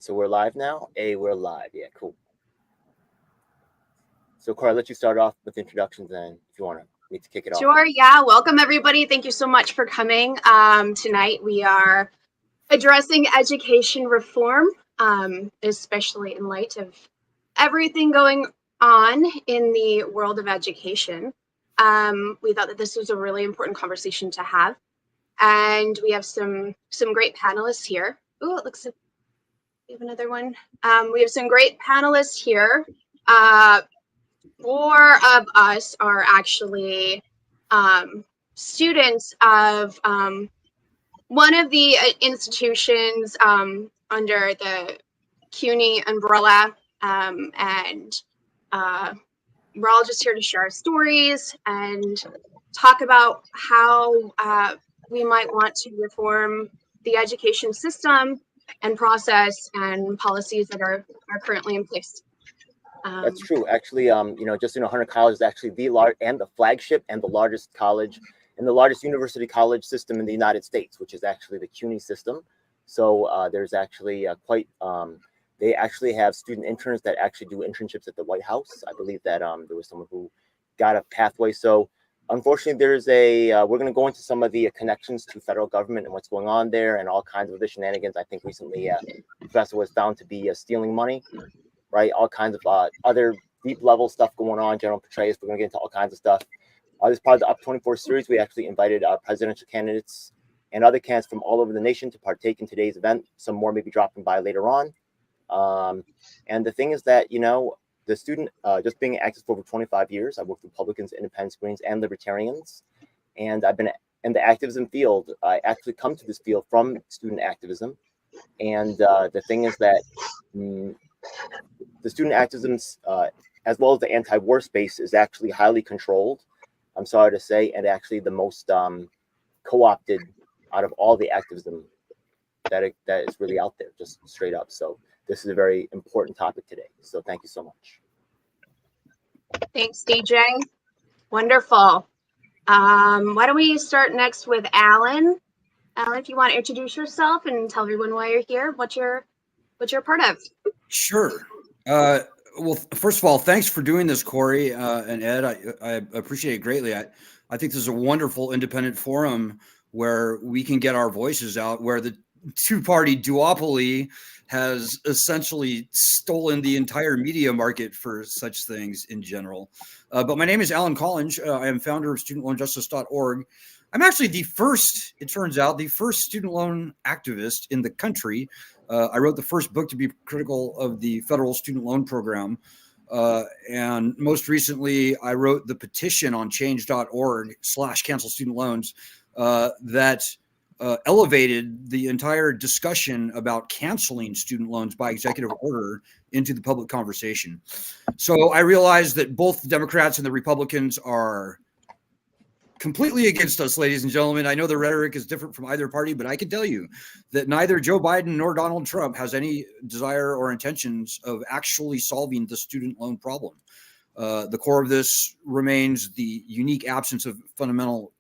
So we're live now? We're live. Yeah, cool. So Cora, I'll let you start off with introductions then if you want me to kick it off. Sure, yeah. Welcome, everybody. Thank you so much for coming. Tonight we are addressing education reform, especially in light of everything going on in the world of education. We thought that this was a really important conversation to have. And we have some great panelists here. Oh, it looks like we have another one. We have some great panelists here. Four of us are actually students of one of the institutions under the CUNY umbrella, and we're all just here to share our stories and talk about how we might want to reform the education system and process and policies that are currently in place. That's true. Actually, just Hunter College is actually the flagship and the largest college and the largest university college system in the United States, which is actually the CUNY system. So there's actually they actually have student interns that actually do internships at the White House. I believe that there was someone who got a pathway. So unfortunately, there's we're going to go into some of the connections to federal government and what's going on there and all kinds of other shenanigans. I think recently a professor was found to be stealing money. Right, all kinds of other deep level stuff going on. General Petraeus, we're going to get into all kinds of stuff. This part of the Up 24 series, we actually invited presidential candidates and other candidates from all over the nation to partake in today's event. Some more may be dropping by later on. And the thing is that, the student, just being active for over 25 years, I worked with Republicans, Independents, Greens, and Libertarians. And I've been in the activism field. I actually come to this field from student activism. And the thing is that the student activism, as well as the anti-war space, is actually highly controlled. I'm sorry to say, and actually the most co-opted out of all the activism that is really out there, just straight up. So this is a very important topic today. So thank you so much. Thanks, DJ. Wonderful. Why don't we start next with Alan? Alan, if you want to introduce yourself and tell everyone why you're here, what you're a part of. Sure. Well, first of all, thanks for doing this, Corey and Ed. I appreciate it greatly. I think this is a wonderful independent forum where we can get our voices out, where the two-party duopoly has essentially stolen the entire media market for such things in general. But my name is Alan Collins. I am founder of StudentLoanJustice.org. I'm actually it turns out, the first student loan activist in the country. I wrote the first book to be critical of the federal student loan program. And most recently, I wrote the petition on change.org/cancel student loans that elevated the entire discussion about canceling student loans by executive order into the public conversation. So I realized that both the Democrats and the Republicans are completely against us, ladies and gentlemen. I know the rhetoric is different from either party, but I can tell you that neither Joe Biden nor Donald Trump has any desire or intentions of actually solving the student loan problem. The core of this remains the unique absence of fundamental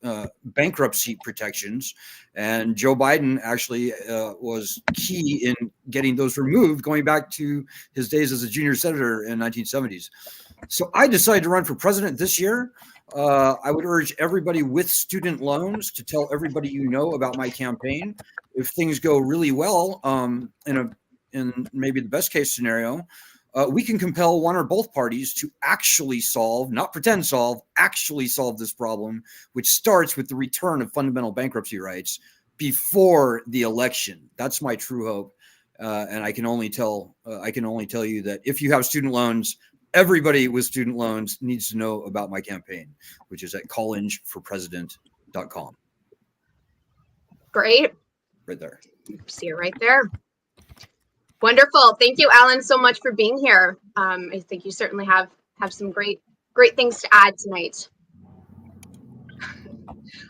bankruptcy protections. And Joe Biden actually was key in getting those removed, going back to his days as a junior senator in the 1970s. So I decided to run for president this year. I would urge everybody with student loans to tell everybody you know about my campaign. If things go really well, in maybe the best case scenario, we can compel one or both parties to actually solve, not pretend solve, actually solve this problem, which starts with the return of fundamental bankruptcy rights before the election. That's my true hope. And I can only tell you that if you have student loans, everybody with student loans needs to know about my campaign, which is at collinsforpresident.com. Great. Right there. See it right there. Wonderful. Thank you, Alan, so much for being here. I think you certainly have some great things to add tonight.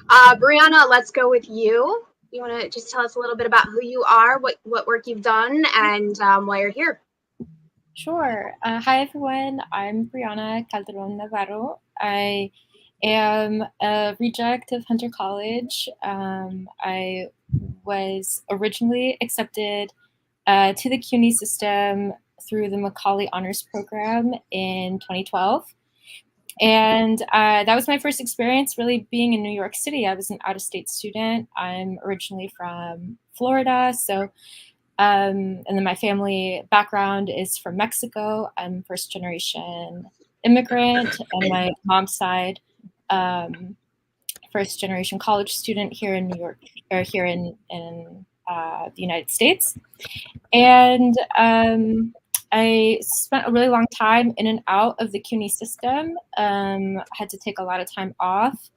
Brianna, let's go with you. You want to just tell us a little bit about who you are, what work you've done, and why you're here? Sure. Hi, everyone. I'm Brianna Calderon Navarro. I am a reject of Hunter College. I was originally accepted to the CUNY system through the Macaulay Honors Program in 2012. And that was my first experience really being in New York City. I was an out-of-state student. I'm originally from Florida, so and then my family background is from Mexico. I'm first generation immigrant on my mom's side, first generation college student here in New York, or here in the United States. And I spent a really long time in and out of the CUNY system. Had to take a lot of time off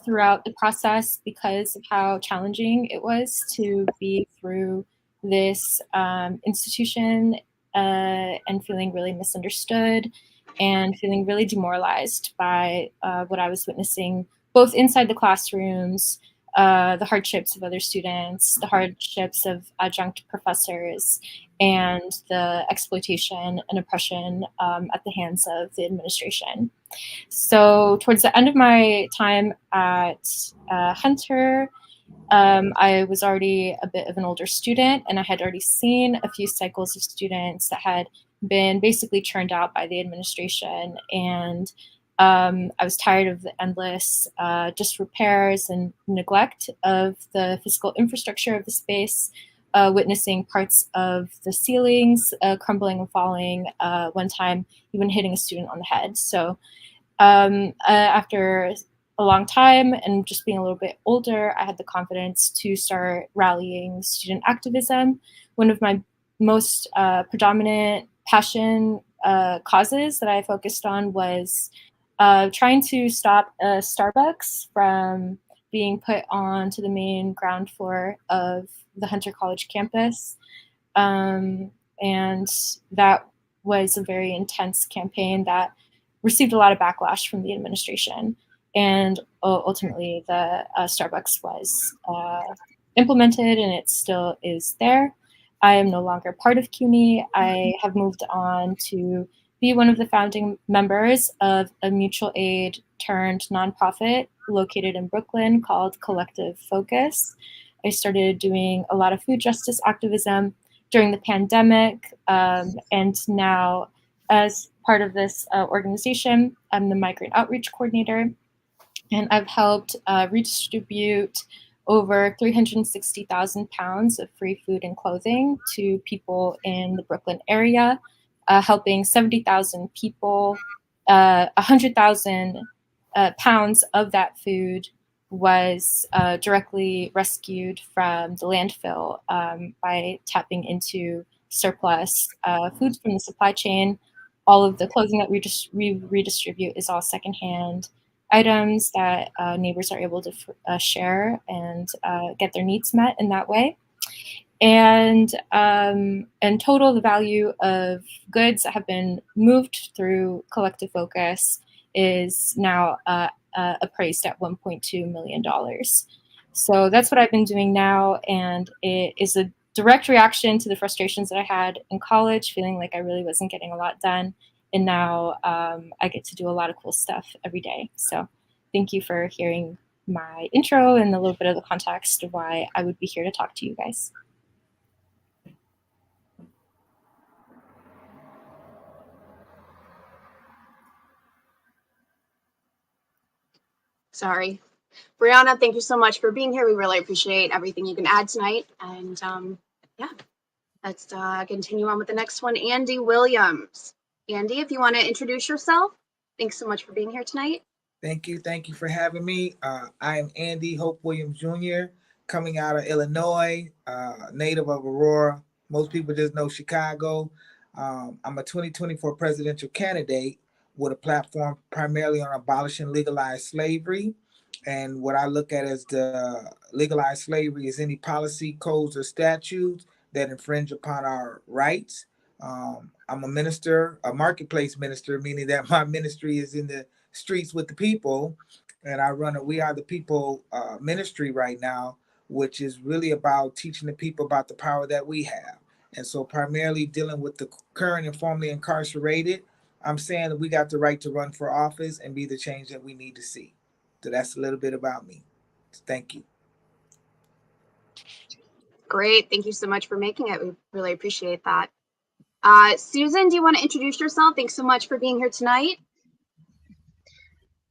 throughout the process because of how challenging it was to be through this institution and feeling really misunderstood and feeling really demoralized by what I was witnessing, both inside the classrooms, the hardships of other students, the hardships of adjunct professors, and the exploitation and oppression at the hands of the administration. So towards the end of my time at Hunter, I was already a bit of an older student, and I had already seen a few cycles of students that had been basically churned out by the administration. And I was tired of the endless disrepairs and neglect of the physical infrastructure of the space, witnessing parts of the ceilings crumbling and falling, one time even hitting a student on the head. So after a long time and just being a little bit older, I had the confidence to start rallying student activism. One of my most predominant passion causes that I focused on was trying to stop Starbucks from being put onto the main ground floor of the Hunter College campus. And that was a very intense campaign that received a lot of backlash from the administration. And ultimately, the Starbucks was implemented, and it still is there. I am no longer part of CUNY. I have moved on to be one of the founding members of a mutual aid turned nonprofit located in Brooklyn called Collective Focus. I started doing a lot of food justice activism during the pandemic, and now as part of this organization, I'm the migrant outreach coordinator, and I've helped redistribute over 360,000 pounds of free food and clothing to people in the Brooklyn area, helping 70,000 people. 100,000 pounds of that food was directly rescued from the landfill by tapping into surplus foods from the supply chain. All of the clothing that we redistribute is all secondhand items that neighbors are able to share and get their needs met in that way. And in total, the value of goods that have been moved through Collective Focus is now appraised at $1.2 million. So that's what I've been doing now, and it is a direct reaction to the frustrations that I had in college, feeling like I really wasn't getting a lot done. And now I get to do a lot of cool stuff every day. So thank you for hearing my intro and a little bit of the context of why I would be here to talk to you guys. Sorry. Brianna, thank you so much for being here. We really appreciate everything you can add tonight. And yeah, let's continue on with the next one. Andy Williams. Andy, if you want to introduce yourself. Thanks so much for being here tonight. Thank you for having me. I am Andy Hope Williams Jr., coming out of Illinois, native of Aurora. Most people just know Chicago. I'm a 2024 presidential candidate with a platform primarily on abolishing legalized slavery. And what I look at as the legalized slavery is any policy, codes, or statutes that infringe upon our rights. I'm a minister, a marketplace minister, meaning that my ministry is in the streets with the people, and I run a We Are the People ministry right now, which is really about teaching the people about the power that we have. And so primarily dealing with the current and formerly incarcerated, I'm saying that we got the right to run for office and be the change that we need to see. So that's a little bit about me. Thank you. Great. Thank you so much for making it. We really appreciate that. Susan, do you want to introduce yourself? Thanks so much for being here tonight.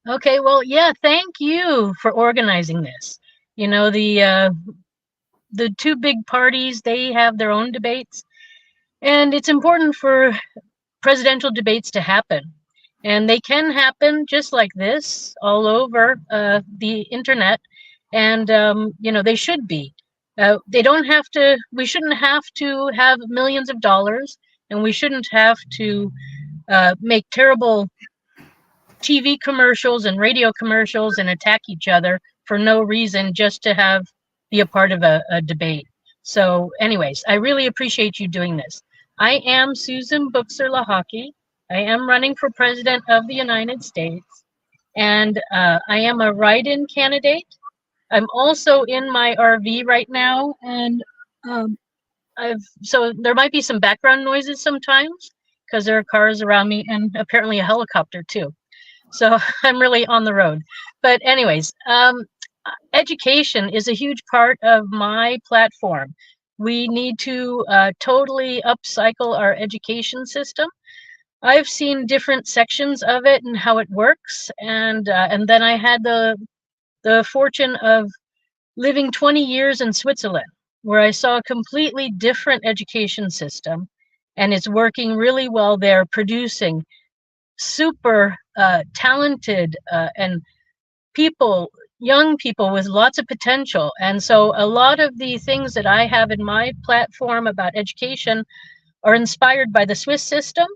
Okay, well, yeah, thank you for organizing this. You know, the two big parties, they have their own debates, and it's important for presidential debates to happen. And they can happen just like this all over the internet, and you know, they should be. They don't have to. We shouldn't have to have millions of dollars, and we shouldn't have to make terrible TV commercials and radio commercials and attack each other for no reason, just to be a part of a debate. So anyways, I really appreciate you doing this. I am Susan Buchser Lahaki. I am running for president of the United States, and I am a write-in candidate. I'm also in my RV right now, and so there might be some background noises sometimes because there are cars around me and apparently a helicopter too. So I'm really on the road. But anyways, education is a huge part of my platform. We need to totally upcycle our education system. I've seen different sections of it and how it works, and then I had the fortune of living 20 years in Switzerland, where I saw a completely different education system, and it's working really well there, producing super talented and young people with lots of potential. And so a lot of the things that I have in my platform about education are inspired by the Swiss system.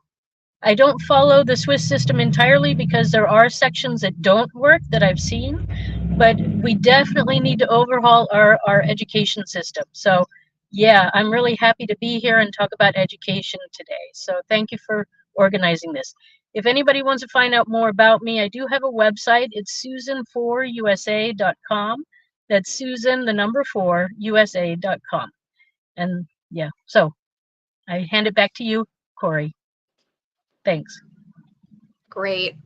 I don't follow the Swiss system entirely because there are sections that don't work that I've seen, but we definitely need to overhaul our education system. So yeah, I'm really happy to be here and talk about education today. So thank you for organizing this. If anybody wants to find out more about me, I do have a website. It's susan4usa.com. That's Susan, the number 4, USA.com. And yeah, so I hand it back to you, Corey. Thanks. Great.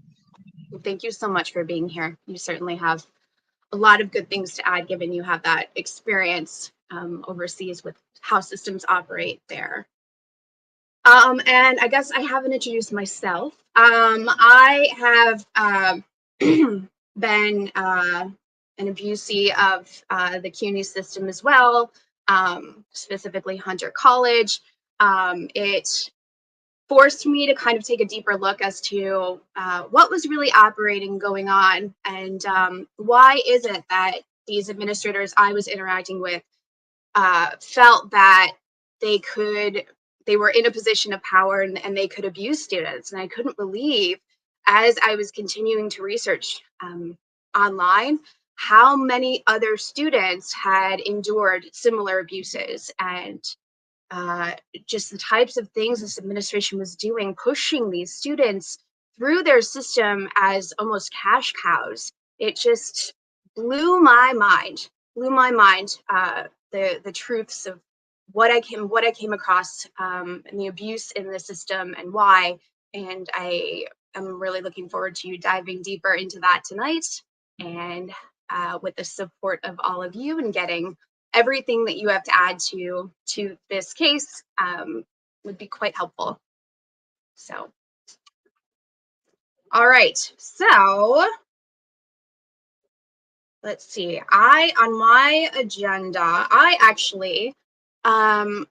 Thank you so much for being here. You certainly have a lot of good things to add, given you have that experience overseas with how systems operate there. And I guess I haven't introduced myself. I have been an abusee of the CUNY system as well, specifically Hunter College. It forced me to kind of take a deeper look as to what was really operating going on, and why is it that these administrators I was interacting with felt that they were in a position of power and they could abuse students. And I couldn't believe, as I was continuing to research online, how many other students had endured similar abuses, and just the types of things this administration was doing, pushing these students through their system as almost cash cows. It just blew my mind, the truths of what I came across, and the abuse in the system and why. And I am really looking forward to diving deeper into that tonight, and with the support of all of you, and getting everything that you have to add to this case would be quite helpful. So, all right. So let's see. On my agenda, I actually I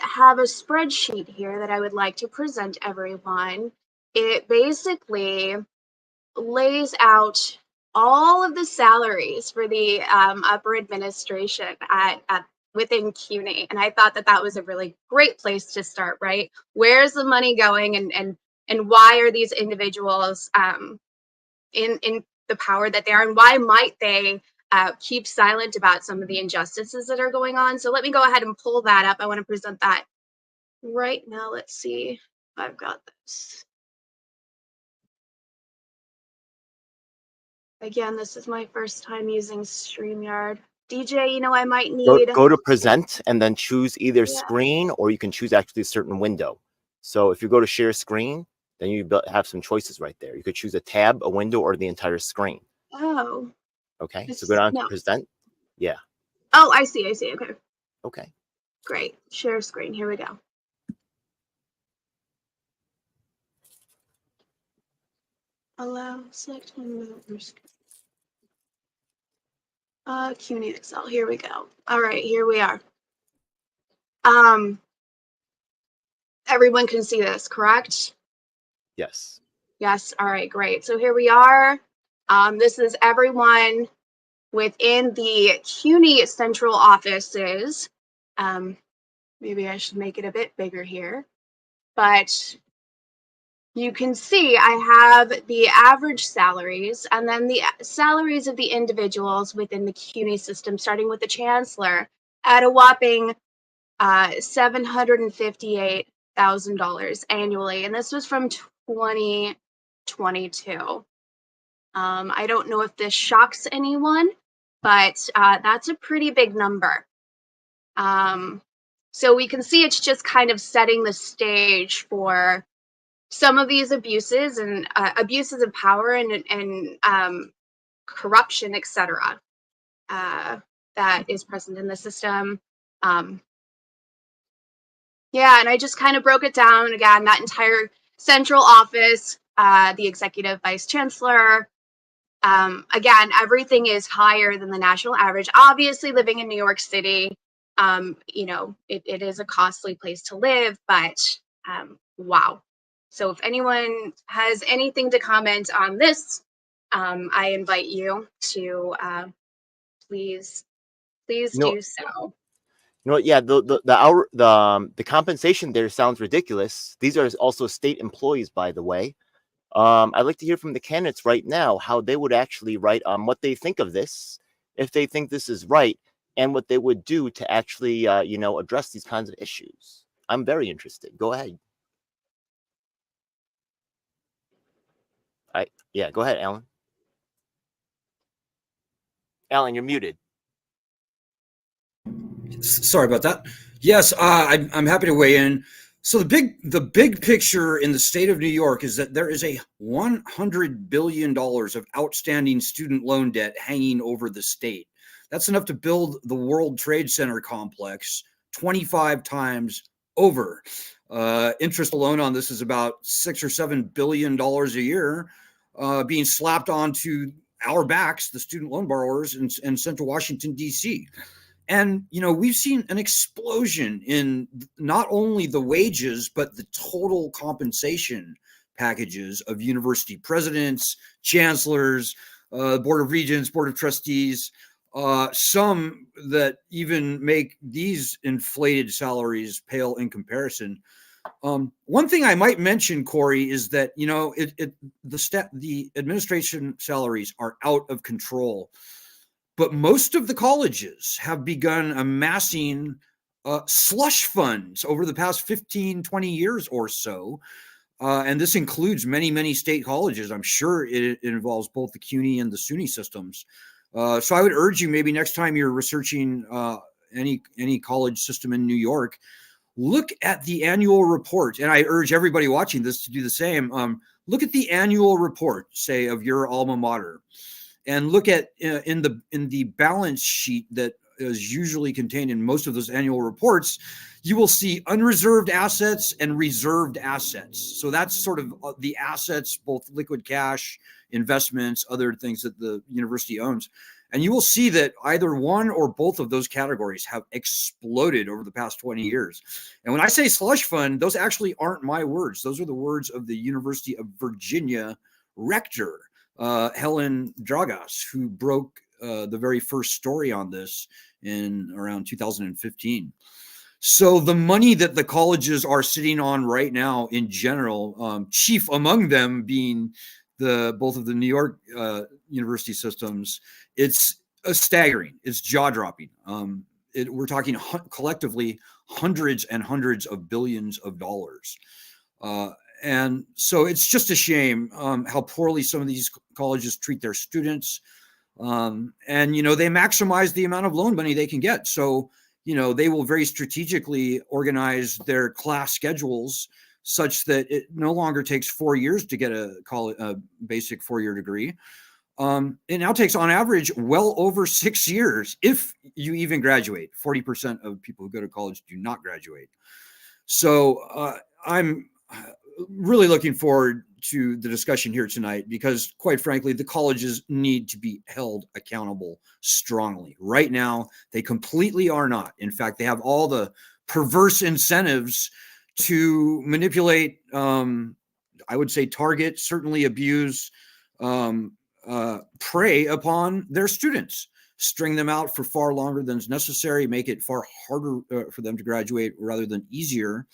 have a spreadsheet here that I would like to present everyone. It basically lays out all of the salaries for the upper administration within CUNY, and I thought that was a really great place to start. Right, where's the money going, and why are these individuals in the power that they are, and why might they keep silent about some of the injustices that are going on? So let me go ahead and pull that up. I want to present that right now. Let's see if I've got this. Again, this is my first time using StreamYard. DJ, I might need... Go to present and then choose either screen, or you can choose actually a certain window. So if you go to share screen, then you have some choices right there. You could choose a tab, a window, or the entire screen. Oh. Okay, so go down to present. Yeah. Oh, I see. Okay, Okay. great. Share screen. Here we go. Allow select CUNY Excel. Here we go. All right, here we are. Everyone can see this, correct? Yes. Yes. All right, great. So here we are. This is everyone within the CUNY central offices. Maybe I should make it a bit bigger here, but you can see I have the average salaries and then the salaries of the individuals within the CUNY system, starting with the chancellor at a whopping $758,000 annually. And this was from 2022. I don't know if this shocks anyone, but that's a pretty big number. So we can see it's just kind of setting the stage for some of these abuses and abuses of power and corruption, etc., that is present in the system. Yeah, and I just kind of broke it down again, that entire central office, the executive vice chancellor. Again, everything is higher than the national average. Obviously, living in New York City, it is a costly place to live, but wow. So if anyone has anything to comment on this, I invite you to please do so. You know what? Yeah, the compensation there sounds ridiculous. These are also state employees, by the way. I'd like to hear from the candidates right now how they would actually write on what they think of this, if they think this is right, and what they would do to actually, address these kinds of issues. I'm very interested. Go ahead. Yeah, go ahead, Alan. Alan, you're muted. Sorry about that. Yes, I'm happy to weigh in. So the big picture in the state of New York is that there is a $100 billion of outstanding student loan debt hanging over the state. That's enough to build the World Trade Center complex 25 times over. Interest alone on this is about $6 or $7 billion a year, being slapped onto our backs, the student loan borrowers in Central Washington, D.C. And, we've seen an explosion in not only the wages, but the total compensation packages of university presidents, chancellors, Board of Regents, Board of Trustees, some that even make these inflated salaries pale in comparison. One thing I might mention, Corey, is that, the administration salaries are out of control. But most of the colleges have begun amassing slush funds over the past 15, 20 years or so. And this includes many, many state colleges. I'm sure it involves both the CUNY and the SUNY systems. So I would urge you, maybe next time you're researching any college system in New York, look at the annual report. And I urge everybody watching this to do the same. Look at the annual report, say, of your alma mater. And look at in the balance sheet that is usually contained in most of those annual reports, you will see unreserved assets and reserved assets. So that's sort of the assets, both liquid cash, investments, other things that the university owns. And you will see that either one or both of those categories have exploded over the past 20 years. And when I say slush fund, those actually aren't my words. Those are the words of the University of Virginia rector, Helen Dragas, who broke the very first story on this in around 2015. So the money that the colleges are sitting on right now in general, chief among them being both of the New York university systems, it's staggering. It's jaw-dropping. We're talking collectively hundreds and hundreds of billions of dollars. And so it's just a shame how poorly some of these colleges treat their students. And, they maximize the amount of loan money they can get. So, they will very strategically organize their class schedules such that it no longer takes 4 years to get a basic 4-year degree. It now takes on average well over 6 years if you even graduate. 40% of people who go to college do not graduate. So I'm really looking forward to the discussion here tonight, because quite frankly, the colleges need to be held accountable strongly. Right now, they completely are not. In fact, they have all the perverse incentives to manipulate, I would say target, certainly abuse, prey upon their students, string them out for far longer than is necessary, make it far harder for them to graduate rather than easier.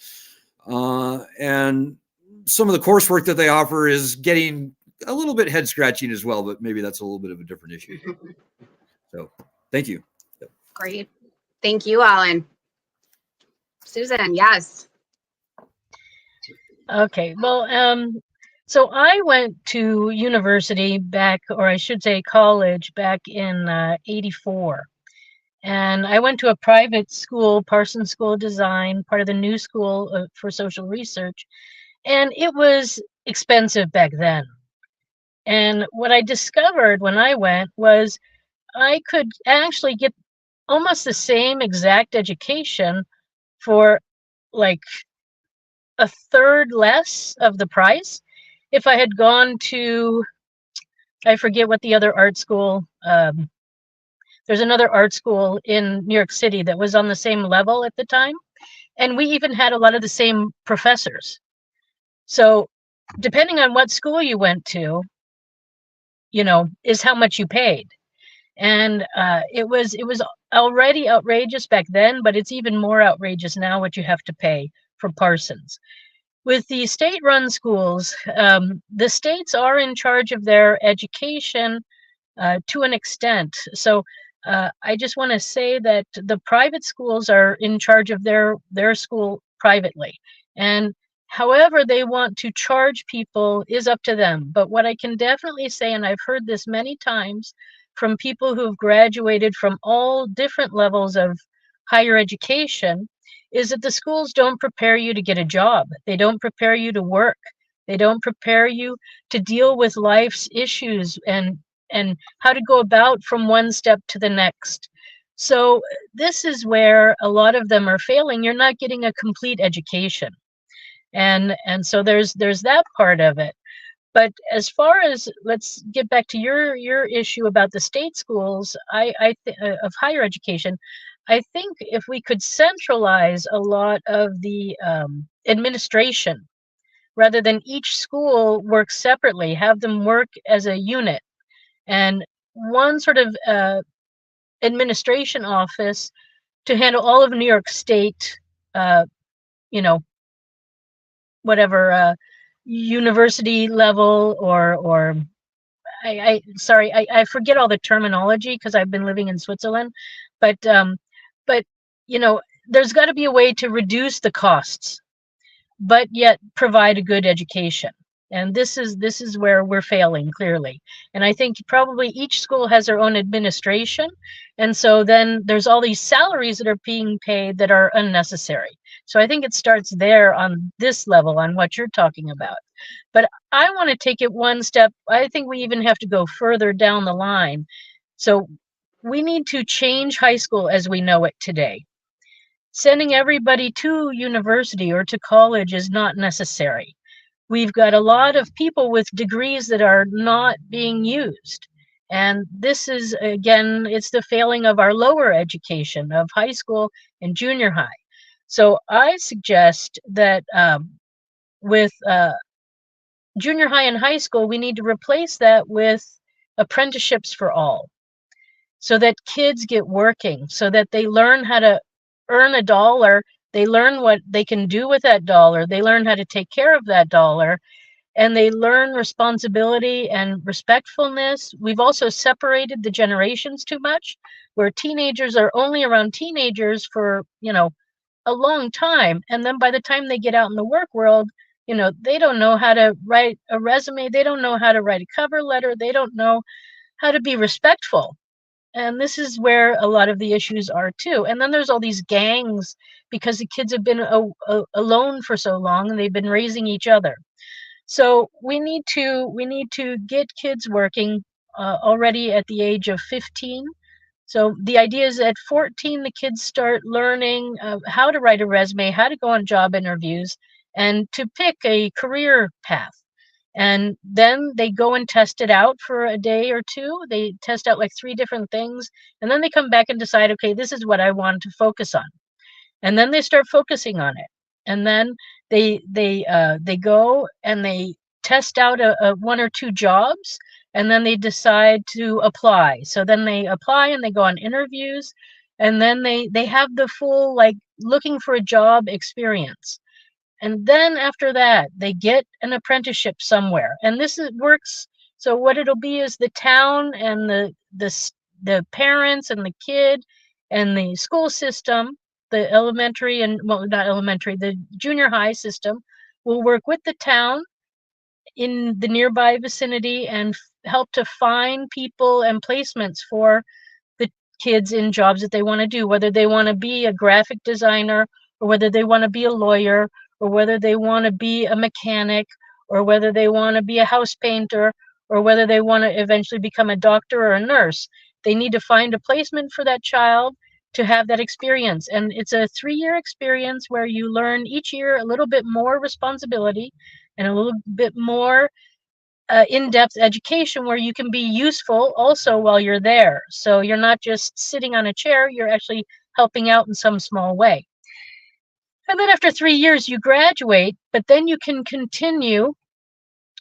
And some of the coursework that they offer is getting a little bit head scratching as well, but maybe that's a little bit of a different issue. So thank you. Great. Thank you, Alan. Susan, yes. Okay, well, so I went to university back, or I should say college, back in '84. And I went to a private school, Parsons School of Design, part of the New School for Social Research. And it was expensive back then. And what I discovered when I went was I could actually get almost the same exact education for like a third less of the price if I had gone to, I forget what the other art school, there's another art school in New York City that was on the same level at the time. And we even had a lot of the same professors. So depending on what school you went to, you know, is how much you paid. And it was already outrageous back then, but it's even more outrageous now what you have to pay for Parsons. With the state-run schools, the states are in charge of their education to an extent. So I just want to say that the private schools are in charge of their school privately. And however they want to charge people is up to them. But what I can definitely say, and I've heard this many times from people who've graduated from all different levels of higher education, is that the schools don't prepare you to get a job. They don't prepare you to work. They don't prepare you to deal with life's issues and how to go about from one step to the next. So this is where a lot of them are failing. You're not getting a complete education. And so there's that part of it. But as far as, let's get back to your issue about the state schools, of higher education, I think if we could centralize a lot of the administration, rather than each school work separately, have them work as a unit, and one sort of administration office to handle all of New York State, you know, whatever university level, or sorry, I forget all the terminology because I've been living in Switzerland, but you know, there's got to be a way to reduce the costs, but yet provide a good education. And this is where we're failing clearly. And I think probably each school has their own administration, and so then there's all these salaries that are being paid that are unnecessary. So I think it starts there on this level, on what you're talking about. But I want to take it one step. I think we even have to go further down the line. So we need to change high school as we know it today. Sending everybody to university or to college is not necessary. We've got a lot of people with degrees that are not being used. And this is, again, it's the failing of our lower education of high school and junior high. So I suggest that with junior high and high school, we need to replace that with apprenticeships for all, so that kids get working, so that they learn how to earn a dollar. They learn what they can do with that dollar. They learn how to take care of that dollar, and they learn responsibility and respectfulness. We've also separated the generations too much, where teenagers are only around teenagers for, you know, a long time. And then by the time they get out in the work world, you know, they don't know how to write a resume. They don't know how to write a cover letter. They don't know how to be respectful. And this is where a lot of the issues are too. And then there's all these gangs because the kids have been alone for so long and they've been raising each other. So we need to get kids working already at the age of 15. So the idea is at 14, the kids start learning how to write a resume, how to go on job interviews, and to pick a career path. And then they go and test it out for a day or two. They test out like 3 different things, and then they come back and decide, okay, this is what I want to focus on. And then they start focusing on it. And then they go and they test out a 1 or 2 jobs, and then they decide to apply. So then they apply and they go on interviews, and then they have the full like looking for a job experience. And then after that, they get an apprenticeship somewhere. And works. So what it'll be is the town and the parents and the kid and the school system, the elementary and, well, not elementary, the junior high system will work with the town in the nearby vicinity and help to find people and placements for the kids in jobs that they want to do, whether they want to be a graphic designer or whether they want to be a lawyer or whether they want to be a mechanic or whether they want to be a house painter or whether they want to eventually become a doctor or a nurse. They need to find a placement for that child to have that experience. And it's a 3-year experience where you learn each year a little bit more responsibility and a little bit more in-depth education where you can be useful also while you're there. So you're not just sitting on a chair, you're actually helping out in some small way. And then after 3 years, you graduate, but then you can continue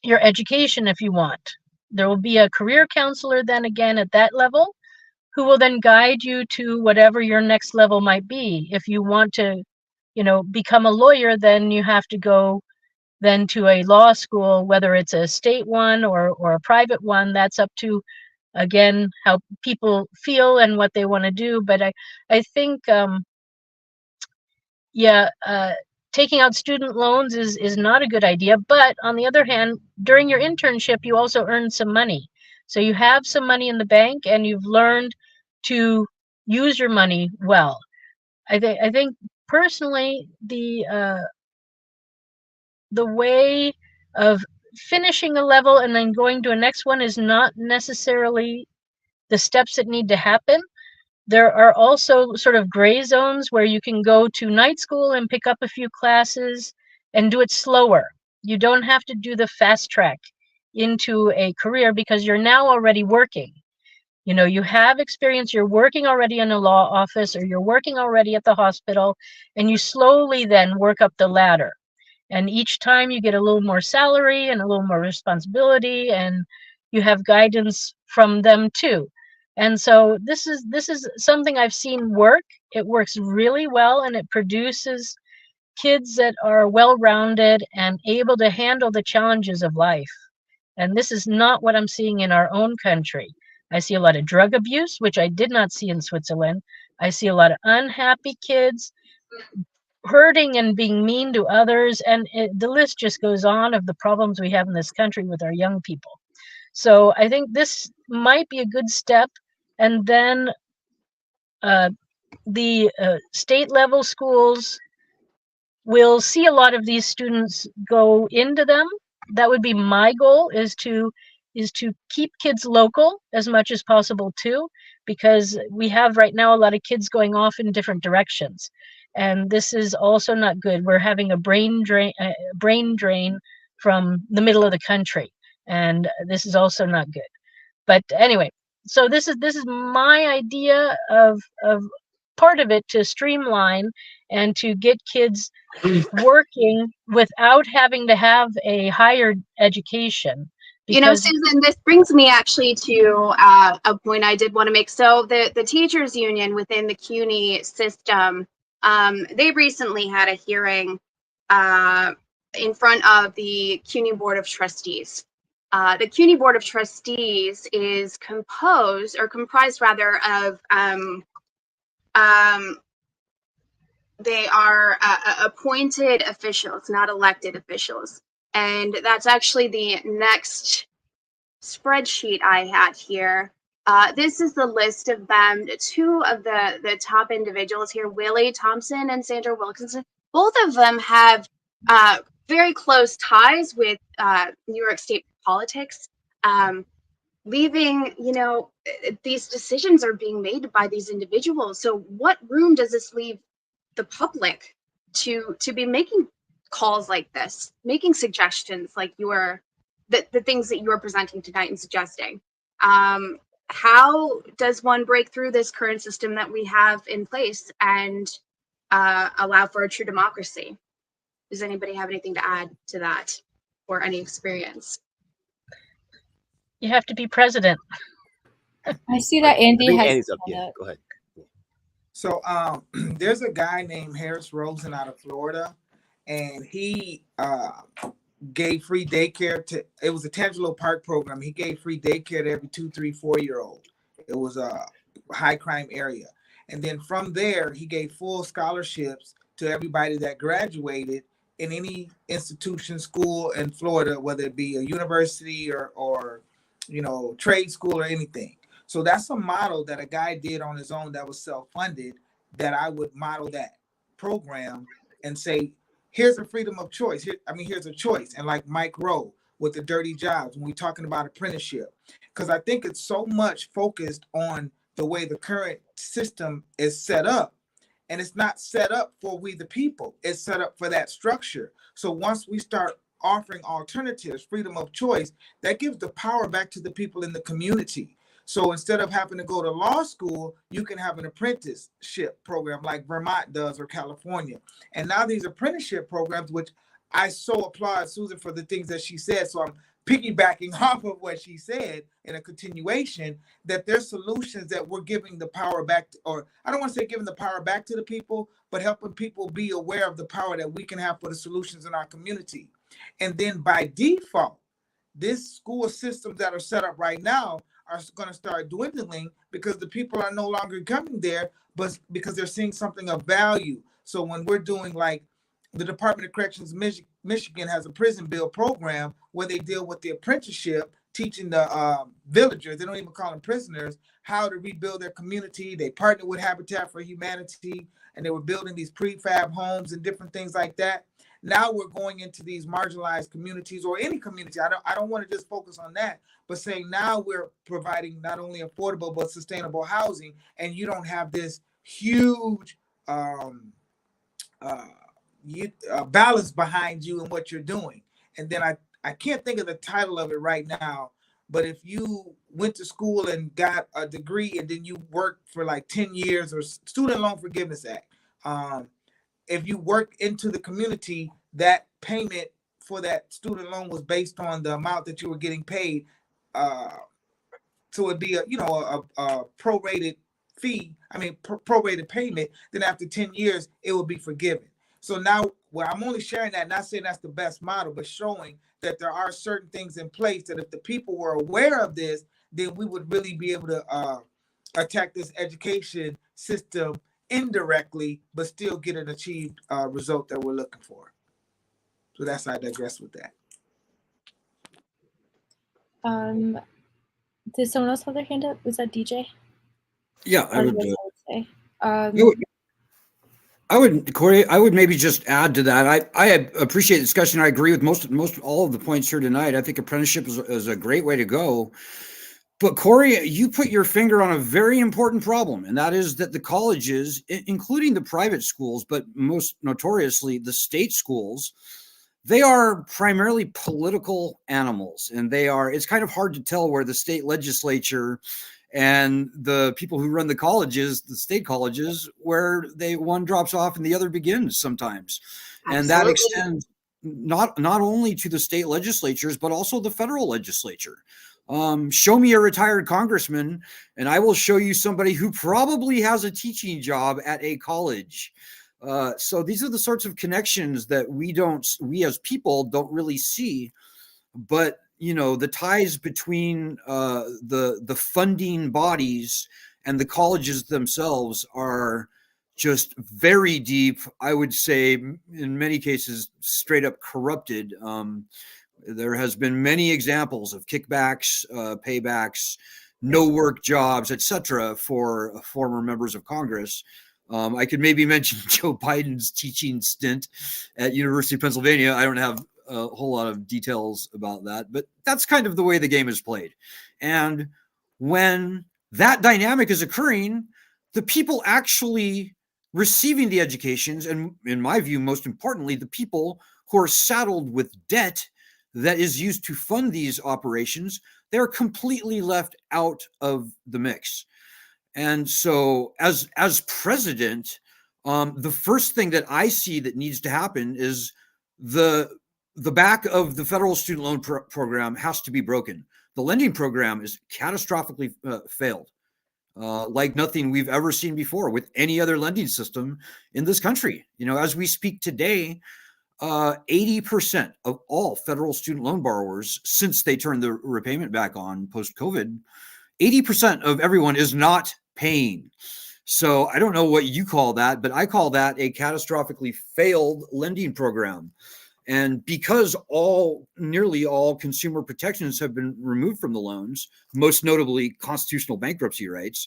your education if you want. There will be a career counselor then again at that level who will then guide you to whatever your next level might be. If you want to, become a lawyer, then you have to go then to a law school, whether it's a state one or a private one. That's up to, again, how people feel and what they want to do. But I think, taking out student loans is not a good idea. But on the other hand, during your internship, you also earn some money. So you have some money in the bank and you've learned to use your money well. I think personally, the way of finishing a level and then going to a next one is not necessarily the steps that need to happen. There are also sort of gray zones where you can go to night school and pick up a few classes and do it slower. You don't have to do the fast track into a career because you're now already working. You have experience, you're working already in a law office or you're working already at the hospital, and you slowly then work up the ladder. And each time you get a little more salary and a little more responsibility, and you have guidance from them too. And so this is something I've seen work. It works really well, and it produces kids that are well-rounded and able to handle the challenges of life. And this is not what I'm seeing in our own country. I see a lot of drug abuse, which I did not see in Switzerland. I see a lot of unhappy kids hurting and being mean to others. And the list just goes on of the problems we have in this country with our young people. So I think this might be a good step. And then the state level schools will see a lot of these students go into them. That would be my goal, is to keep kids local as much as possible too, because we have right now a lot of kids going off in different directions. And this is also not good. We're having a brain drain from the middle of the country, and this is also not good. But anyway, so this is my idea of part of it, to streamline and to get kids working without having to have a higher education. Susan, this brings me actually to a point I did want to make. So the teachers union within the CUNY system, they recently had a hearing in front of the CUNY Board of Trustees. The CUNY Board of Trustees is comprised of they are appointed officials, not elected officials. And that's actually the next spreadsheet I had here. This is the list of them. 2 of the top individuals here, Willie Thompson and Sandra Wilkinson, both of them have very close ties with New York State politics. leaving, these decisions are being made by these individuals. So what room does this leave the public to be making calls like this, making suggestions like the things that you're presenting tonight and suggesting? How does one break through this current system that we have in place and allow for a true democracy? Does anybody have anything to add to that or any experience? You have to be president. I see that I Andy think has. Andy's up. Yeah, go ahead. So there's a guy named Harris Rosen out of Florida, and he gave free daycare to, it was a Tangelo Park program. He gave free daycare to every 2, 3, 4-year-old. It was a high crime area. And then from there, he gave full scholarships to everybody that graduated in any institution, school in Florida, whether it be a university or trade school or anything. So that's a model that a guy did on his own that was self-funded, that I would model that program and say, here's a freedom of choice. Here's a choice. And like Mike Rowe with the dirty jobs, when we're talking about apprenticeship, because I think it's so much focused on the way the current system is set up. And it's not set up for we the people. It's set up for that structure. So once we start offering alternatives, freedom of choice, that gives the power back to the people in the community. So instead of having to go to law school, you can have an apprenticeship program like Vermont does or California. And now these apprenticeship programs, which I so applaud Susan for the things that she said. So I'm piggybacking off of what she said in a continuation, that there's solutions that we're giving the power back to, or I don't want to say giving the power back to the people, but helping people be aware of the power that we can have for the solutions in our community. And then by default, this school systems that are set up right now are going to start dwindling because the people are no longer coming there, but because they're seeing something of value. So when we're doing, like, the Department of Corrections Michigan has a prison bill program where they deal with the apprenticeship, teaching the villagers, they don't even call them prisoners, how to rebuild their community. They partner with Habitat for Humanity, and they were building these prefab homes and different things like that. Now we're going into these marginalized communities, or any community. I don't want to just focus on that, but saying now we're providing not only affordable but sustainable housing, and you don't have this huge balance behind you and what you're doing. And then I can't think of the title of it right now, but if you went to school and got a degree and then you worked for like 10 years, or Student Loan Forgiveness Act, if you work into the community, that payment for that student loan was based on the amount that you were getting paid. So it'd be a prorated fee. Prorated payment. Then after 10 years, it will be forgiven. So now, well, I'm only sharing that, not saying that's the best model, but showing that there are certain things in place that if the people were aware of this, then we would really be able to attack this education system indirectly, but still get an achieved result that we're looking for. So that's how I digress with that. Did someone else have their hand up? Was that DJ? Yeah, I would say. Corey, I would maybe just add to that. I appreciate the discussion. I agree with most all of the points here tonight. I think apprenticeship is a great way to go. But Corey, you put your finger on a very important problem, and that is that the colleges, including the private schools, but most notoriously the state schools, they are primarily political animals, and it's kind of hard to tell where the state legislature and the people who run the colleges, the state colleges, where one drops off and the other begins sometimes. Absolutely. And that extends not only to the state legislatures, but also the federal legislature. Show me a retired congressman and I will show you somebody who probably has a teaching job at a college. So these are the sorts of connections that we as people don't really see, but the ties between the funding bodies and the colleges themselves are just very deep. I would say in many cases, straight up corrupted. There has been many examples of kickbacks, paybacks, no work jobs, etc. for former members of Congress. I could maybe mention Joe Biden's teaching stint at University of Pennsylvania. I don't have a whole lot of details about that, but that's kind of the way the game is played. And when that dynamic is occurring, the people actually receiving the educations, and in my view, most importantly, the people who are saddled with debt that is used to fund these operations, they're completely left out of the mix. And so as president, the first thing that I see that needs to happen is the back of the federal student loan program has to be broken. The lending program is catastrophically failed, like nothing we've ever seen before with any other lending system in this country. You know, as we speak today, 80% of all federal student loan borrowers, since they turned the repayment back on post-COVID, 80% of everyone is not paying. So I don't know what you call that, but I call that a catastrophically failed lending program. And because nearly all consumer protections have been removed from the loans, most notably constitutional bankruptcy rights,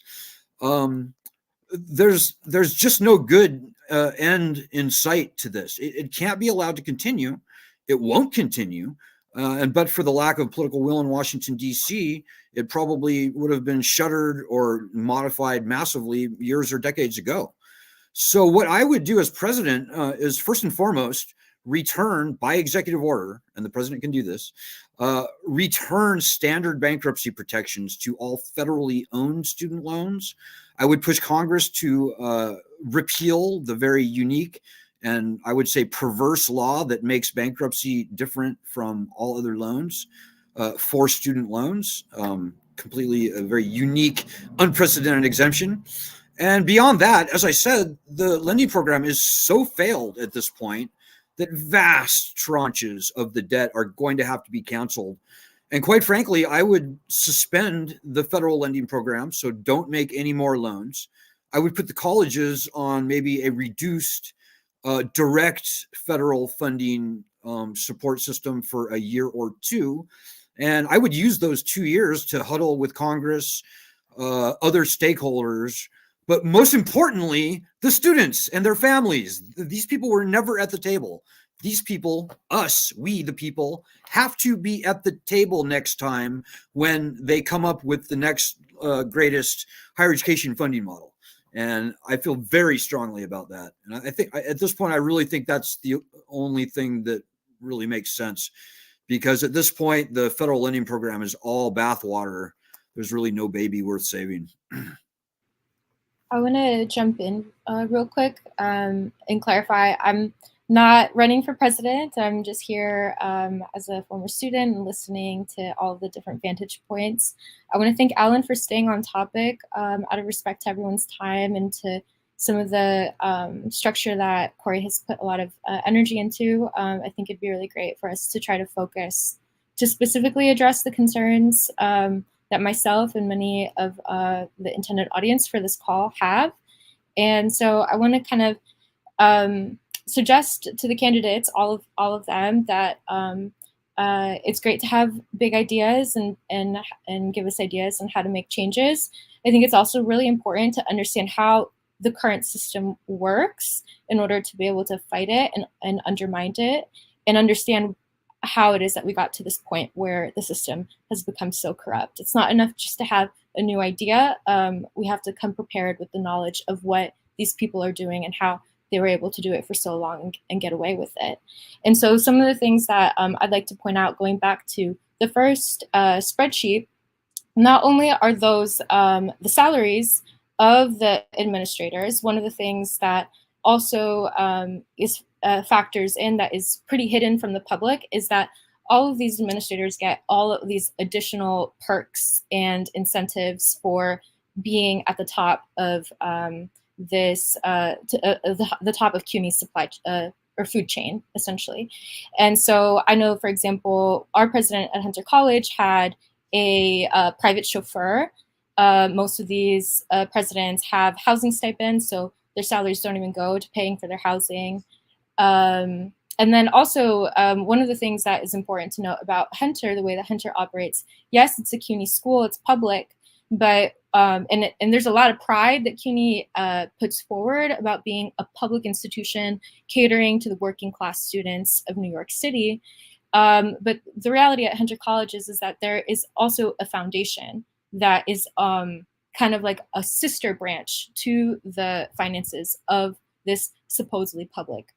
there's just no good end in sight to this. It can't be allowed to continue. It won't continue. But for the lack of political will in Washington, D.C., it probably would have been shuttered or modified massively years or decades ago. So what I would do as president is first and foremost, return by executive order, and the president can do this, return standard bankruptcy protections to all federally owned student loans. I would push Congress to repeal the very unique and I would say perverse law that makes bankruptcy different from all other loans for student loans, completely a very unique, unprecedented exemption. And beyond that, as I said, the lending program is so failed at this point that vast tranches of the debt are going to have to be canceled. And quite frankly, I would suspend the federal lending program, so don't make any more loans. I would put the colleges on maybe a reduced direct federal funding support system for a year or two. And I would use those 2 years to huddle with Congress, other stakeholders, but most importantly, the students and their families. These people were never at the table. These people, us, we the people, have to be at the table next time when they come up with the next greatest higher education funding model. And I feel very strongly about that. And I think at this point, I really think that's the only thing that really makes sense, because at this point, the federal lending program is all bathwater. There's really no baby worth saving. I want to jump in real quick and clarify. I'm not running for president. I'm just here as a former student and listening to all the different vantage points. I want to thank Alan for staying on topic out of respect to everyone's time and to some of the structure that Corey has put a lot of energy into. I think it'd be really great for us to try to focus to specifically address the concerns that myself and many of the intended audience for this call have. And so I want to kind of suggest to the candidates, all of them, that it's great to have big ideas and give us ideas on how to make changes. I think it's also really important to understand how the current system works in order to be able to fight it and undermine it, and understand how it is that we got to this point where the system has become so corrupt. It's not enough just to have a new idea. We have to come prepared with the knowledge of what these people are doing and how they were able to do it for so long and get away with it. And so some of the things that I'd like to point out, going back to the first spreadsheet, not only are those the salaries of the administrators, one of the things that also is factors in that is pretty hidden from the public is that all of these administrators get all of these additional perks and incentives for being at the top of the top of CUNY's supply or food chain, essentially. And so I know, for example, our president at Hunter College had a private chauffeur. Most of these presidents have housing stipends, so their salaries don't even go to paying for their housing. And then also, one of the things that is important to note about Hunter, the way that Hunter operates, yes, it's a CUNY school, it's public, but and there's a lot of pride that CUNY puts forward about being a public institution catering to the working class students of New York City. But the reality at Hunter College is that there is also a foundation that is kind of like a sister branch to the finances of this supposedly public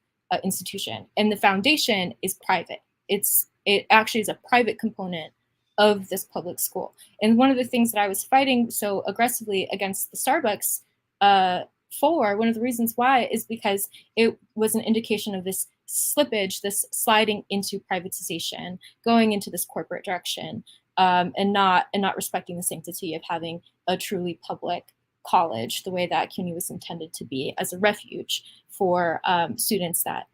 institution. And the foundation is private. It actually is a private component of this public school. And one of the things that I was fighting so aggressively against the Starbucks for, one of the reasons why, is because it was an indication of this slippage, this sliding into privatization, going into this corporate direction, and not respecting the sanctity of having a truly public college the way that CUNY was intended to be, as a refuge for students that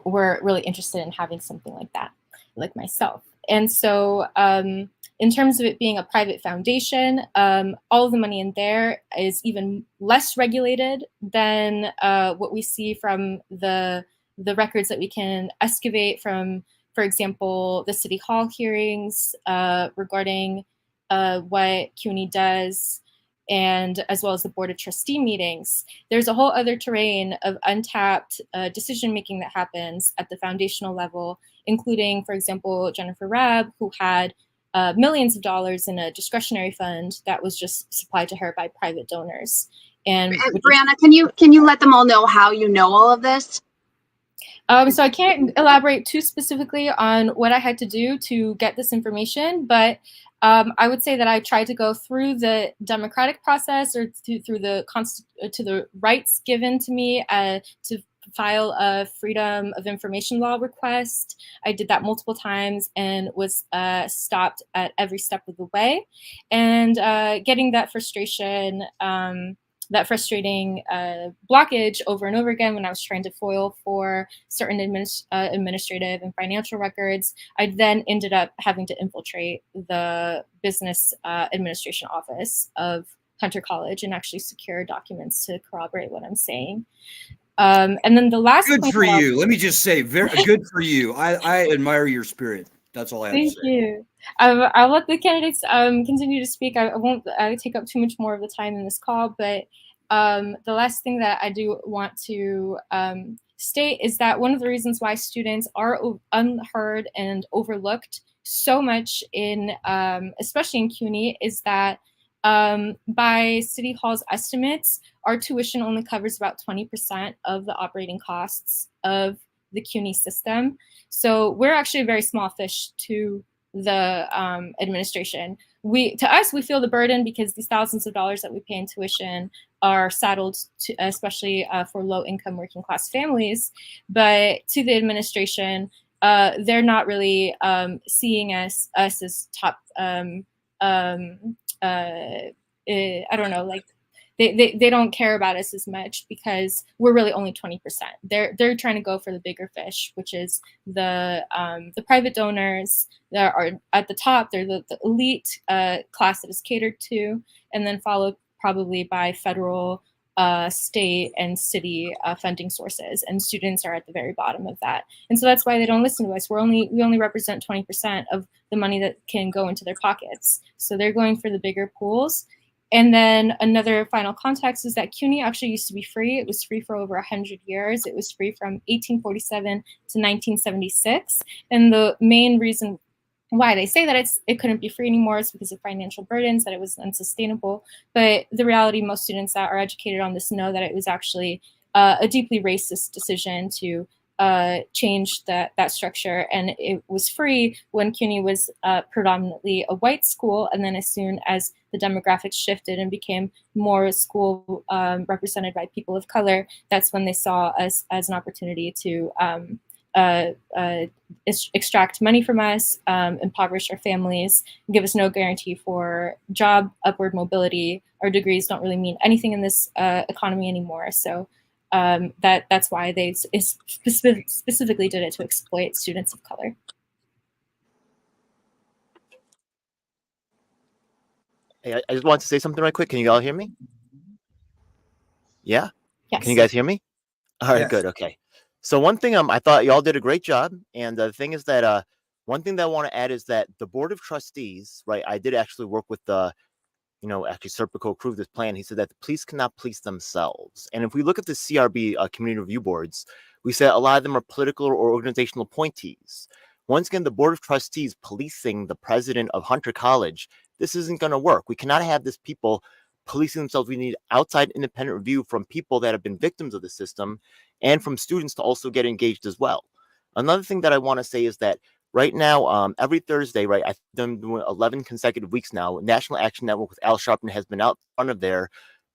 were really interested in having something like that, like myself. And so in terms of it being a private foundation, all of the money in there is even less regulated than what we see from the records that we can excavate from, for example, the City Hall hearings regarding what CUNY does, and as well as the Board of Trustee meetings. There's a whole other terrain of untapped decision-making that happens at the foundational level, including, for example, Jennifer Rabb, who had millions of dollars in a discretionary fund that was just supplied to her by private donors. And Brianna, can you let them all know how you know all of this? So I can't elaborate too specifically on what I had to do to get this information, but I would say that I tried to go through the democratic process, or through the rights given to me to file a Freedom of Information Law request. I did that multiple times and was stopped at every step of the way. And getting that frustration, that frustrating blockage over and over again when I was trying to foil for certain administrative and financial records, I then ended up having to infiltrate the business administration office of Hunter College and actually secure documents to corroborate what I'm saying. And then the last good point for you. Let me just say, very good for you. I admire your spirit. That's all I have to say. Thank you. I'll let the candidates continue to speak. I won't take up too much more of the time in this call, but the last thing that I do want to state is that one of the reasons why students are unheard and overlooked so much in, especially in CUNY, is that by City Hall's estimates, our tuition only covers about 20% of the operating costs of the CUNY system. So we're actually a very small fish to the administration. To us, we feel the burden because these thousands of dollars that we pay in tuition are saddled to, especially for low-income working class families. But to the administration, they're not really seeing us as top. I don't know, like they don't care about us as much because we're really only 20%. They're trying to go for the bigger fish, which is the private donors that are at the top. They're the elite class that is catered to, and then followed probably by federal, state, and city funding sources. And students are at the very bottom of that. And so that's why they don't listen to us. We only represent 20% of the money that can go into their pockets. So they're going for the bigger pools. And then another final context is that CUNY actually used to be free. It was free for over 100 years. It was free from 1847 to 1976. And the main reason why they say that it couldn't be free anymore is because of financial burdens, that it was unsustainable. But the reality, most students that are educated on this know that it was actually a deeply racist decision to change that structure. And it was free when CUNY was predominantly a white school. And then as soon as the demographics shifted and became more school represented by people of color, that's when they saw us as an opportunity to extract money from us, impoverish our families, give us no guarantee for job, upward mobility. Our degrees don't really mean anything in this economy anymore. So that's why they specifically did it, to exploit students of color. Hey, I just wanted to say something right quick. Can you all hear me? Yeah? Yes. Can you guys hear me? All right, Yes. good. Okay. So one thing, I thought y'all did a great job. And the thing is that One thing that I want to add is that the Board of Trustees, right? I did actually work with the, actually Serpico approved this plan. He said that the police cannot police themselves. And if we look at the CRB community review boards, we said a lot of them are political or organizational appointees. Once again, the Board of Trustees policing the president of Hunter College, this isn't going to work. We cannot have this people policing themselves. We need outside independent review from people that have been victims of the system and from students to also get engaged as well. Another thing that I want to say is that right now, every Thursday, right, I've been doing 11 consecutive weeks now, National Action Network with Al Sharpton has been out in front of there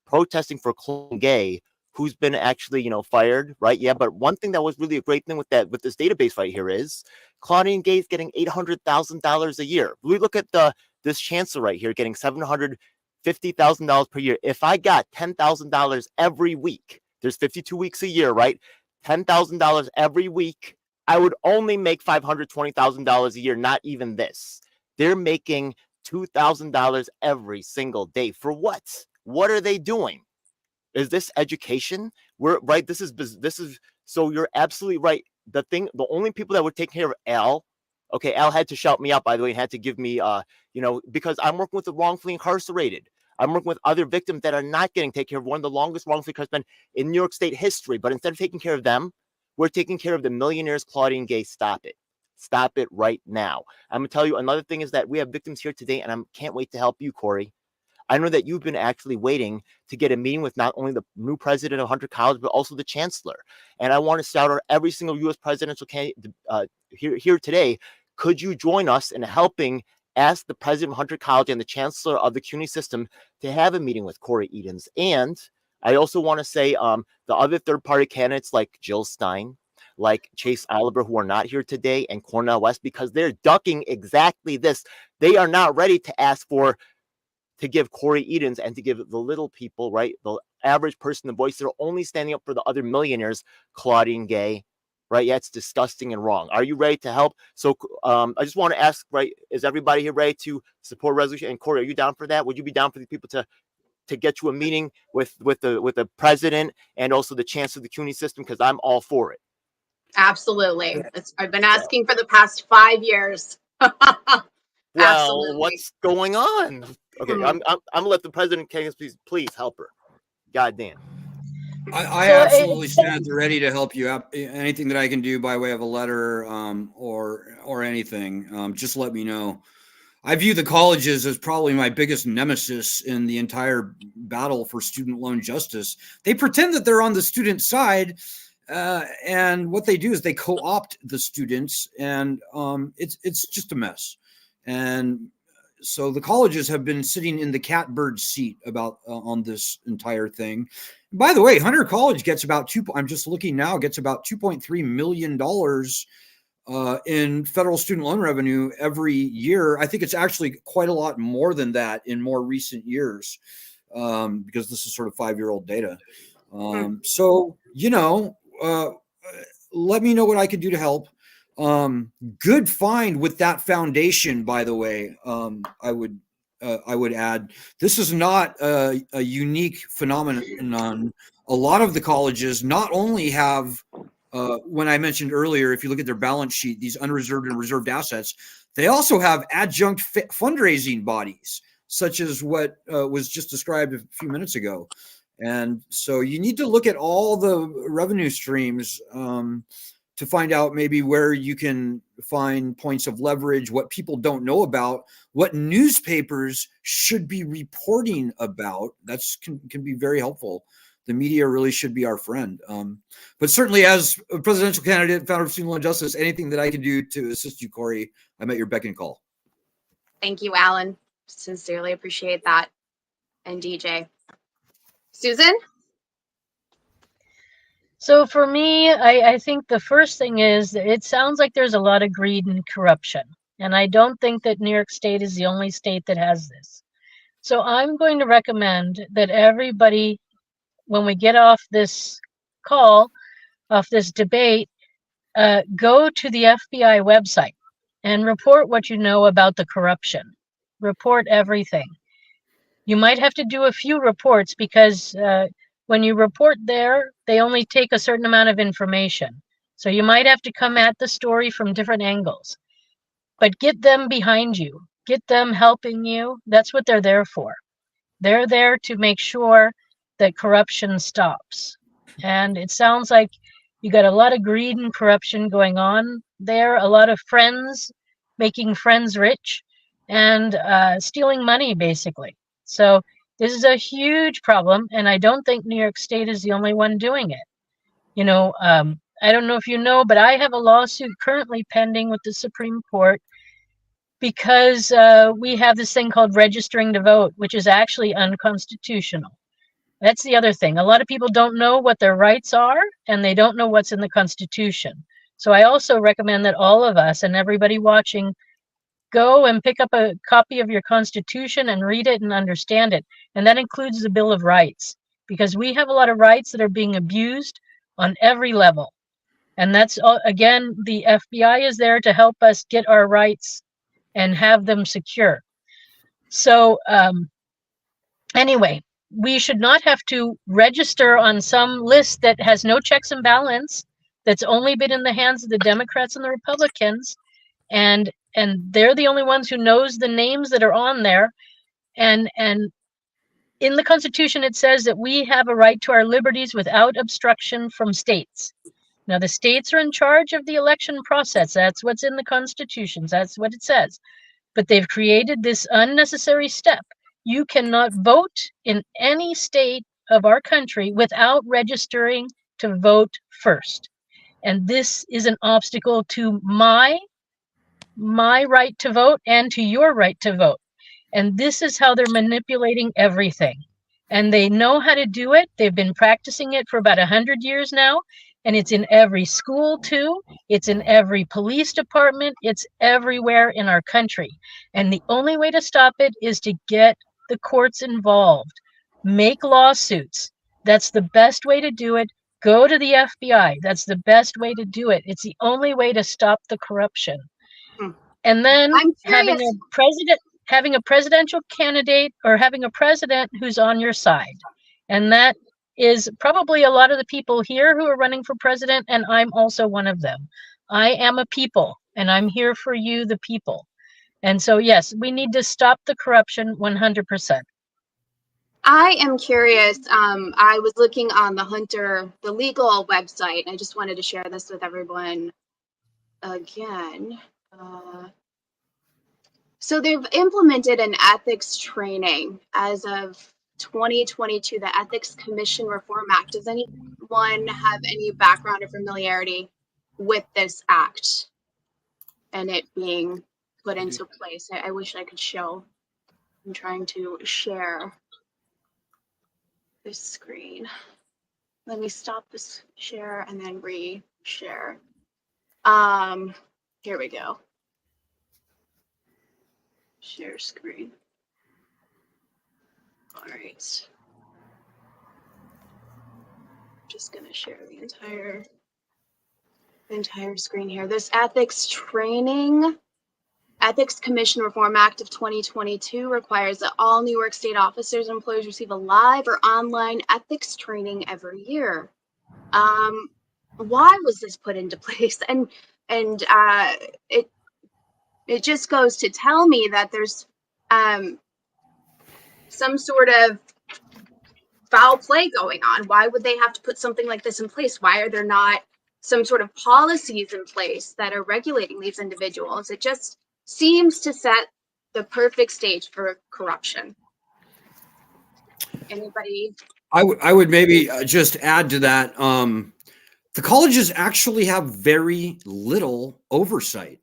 protesting for Claudine Gay, who's been actually, fired, right? Yeah, but one thing that was really a great thing with this database right here is Claudine Gay is getting $800,000 a year. We look at this chancellor right here getting $750,000 per year. If I got $10,000 every week, there's 52 weeks a year, right? $10,000 every week, I would only make $520,000 a year, not even this. They're making $2,000 every single day. For what? What are they doing? Is this education? We're right. This is so you're absolutely right. The only people that would take care of Al, okay, Al had to shout me out, by the way, and had to give me, because I'm working with the wrongfully incarcerated. I'm working with other victims that are not getting taken care of. One of the longest wrongfully incarcerated in New York State history. But instead of taking care of them, we're taking care of the millionaires. Claudine Gay, stop it. Stop it right now. I'm going to tell you another thing is that we have victims here today, and I can't wait to help you, Corey. I know that you've been actually waiting to get a meeting with not only the new president of Hunter College, but also the chancellor. And I want to shout out every single U.S. presidential candidate here today. Could you join us in helping ask the president of Hunter College and the chancellor of the CUNY system to have a meeting with Corey Edens? And I also want to say the other third-party candidates like Jill Stein, like Chase Oliver, who are not here today, and Cornel West, because they're ducking exactly this. They are not ready to give Corey Edens and to give the little people, right, the average person, the voice. They're only standing up for the other millionaires, Claudine Gay, right? Yeah, it's disgusting and wrong. Are you ready to help? So I just want to ask, right, is everybody here ready to support a resolution? And Corey, are you down for that? Would you be down for the people to get you a meeting with the president and also the chancellor of the CUNY system? Because I'm all for it. Absolutely. I've been asking for the past 5 years. Well, Absolutely. what's going on? Okay, I'm gonna let the president please help her. God damn. I So absolutely stand at the ready to help you out. Anything that I can do by way of a letter or anything, just let me know. I view the colleges as probably my biggest nemesis in the entire battle for student loan justice. They pretend that they're on the student side, and what they do is they co-opt the students, and it's just a mess. And so the colleges have been sitting in the catbird seat about on this entire thing. By the way, Hunter College gets about I'm just looking now, gets about $2.3 million in federal student loan revenue every year. I think it's actually quite a lot more than that in more recent years, because this is sort of 5-year-old data. So, let me know what I can do to help. Good find with that foundation, by the way. I would add, this is not a unique phenomenon. A lot of the colleges not only have, when I mentioned earlier, if you look at their balance sheet, these unreserved and reserved assets, they also have adjunct fundraising bodies, such as what was just described a few minutes ago. And so you need to look at all the revenue streams to find out maybe where you can find points of leverage, what people don't know about, what newspapers should be reporting about. That's can be very helpful. The media really should be our friend. But certainly as a presidential candidate, founder of Student Loan Justice, anything that I can do to assist you, Corey, I'm at your beck and call. Thank you, Alan. Sincerely appreciate that. And DJ. Susan? So for me, I think the first thing is that it sounds like there's a lot of greed and corruption. And I don't think that New York State is the only state that has this. So I'm going to recommend that everybody, when we get off this call, off this debate, go to the FBI website and report what you know about the corruption. Report everything. You might have to do a few reports because when you report there, they only take a certain amount of information. So you might have to come at the story from different angles. but get them behind you, get them helping you. That's what they're there for. They're there to make sure that corruption stops. And it sounds like you got a lot of greed and corruption going on there, a lot of friends making friends rich and stealing money, basically. So this is a huge problem, and I don't think New York State is the only one doing it. You know, I don't know if you know, but I have a lawsuit currently pending with the Supreme Court because we have this thing called registering to vote, which is actually unconstitutional. That's the other thing. A lot of people don't know what their rights are, and they don't know what's in the Constitution. So I also recommend that all of us and everybody watching go and pick up a copy of your Constitution and read it and understand it. And that includes the Bill of Rights, because we have a lot of rights that are being abused on every level. And that's, again, the FBI is there to help us get our rights and have them secure. So anyway, we should not have to register on some list that has no checks and balance, that's only been in the hands of the Democrats and the Republicans, and they're the only ones who knows the names that are on there. And in the Constitution, it says that we have a right to our liberties without obstruction from states. Now, the states are in charge of the election process. That's what's in the Constitution. That's what it says. But they've created this unnecessary step. You cannot vote in any state of our country without registering to vote first. And this is an obstacle to my right to vote and to your right to vote. And this is how they're manipulating everything. And they know how to do it. They've been practicing it for about 100 years now. And it's in every school too. It's in every police department. It's everywhere in our country. And the only way to stop it is to get the courts involved. Make lawsuits. That's the best way to do it. Go to the FBI. That's the best way to do it. It's the only way to stop the corruption. And then having a presidential candidate, or having a president who's on your side. And that is probably a lot of the people here who are running for president, and I'm also one of them. I am a people, and I'm here for you, the people. And so, yes, we need to stop the corruption 100%. I am curious. I was looking on the legal website, and I just wanted to share this with everyone again. So they've implemented an ethics training as of 2022, the Ethics Commission Reform Act. Does anyone have any background or familiarity with this act and it being put into place? I wish I could show. I'm trying to share this screen. Let me stop this share and then re-share. Here we go. Share screen. All right. Just gonna share the entire screen here. This ethics Commission Reform Act of 2022 requires that all New York State officers and employees receive a live or online ethics training every year. Why was this put into place? And it just goes to tell me that there's some sort of foul play going on. Why would they have to put something like this in place? Why are there not some sort of policies in place that are regulating these individuals? It just seems to set the perfect stage for corruption. Anybody? I would maybe just add to that. The colleges actually have very little oversight.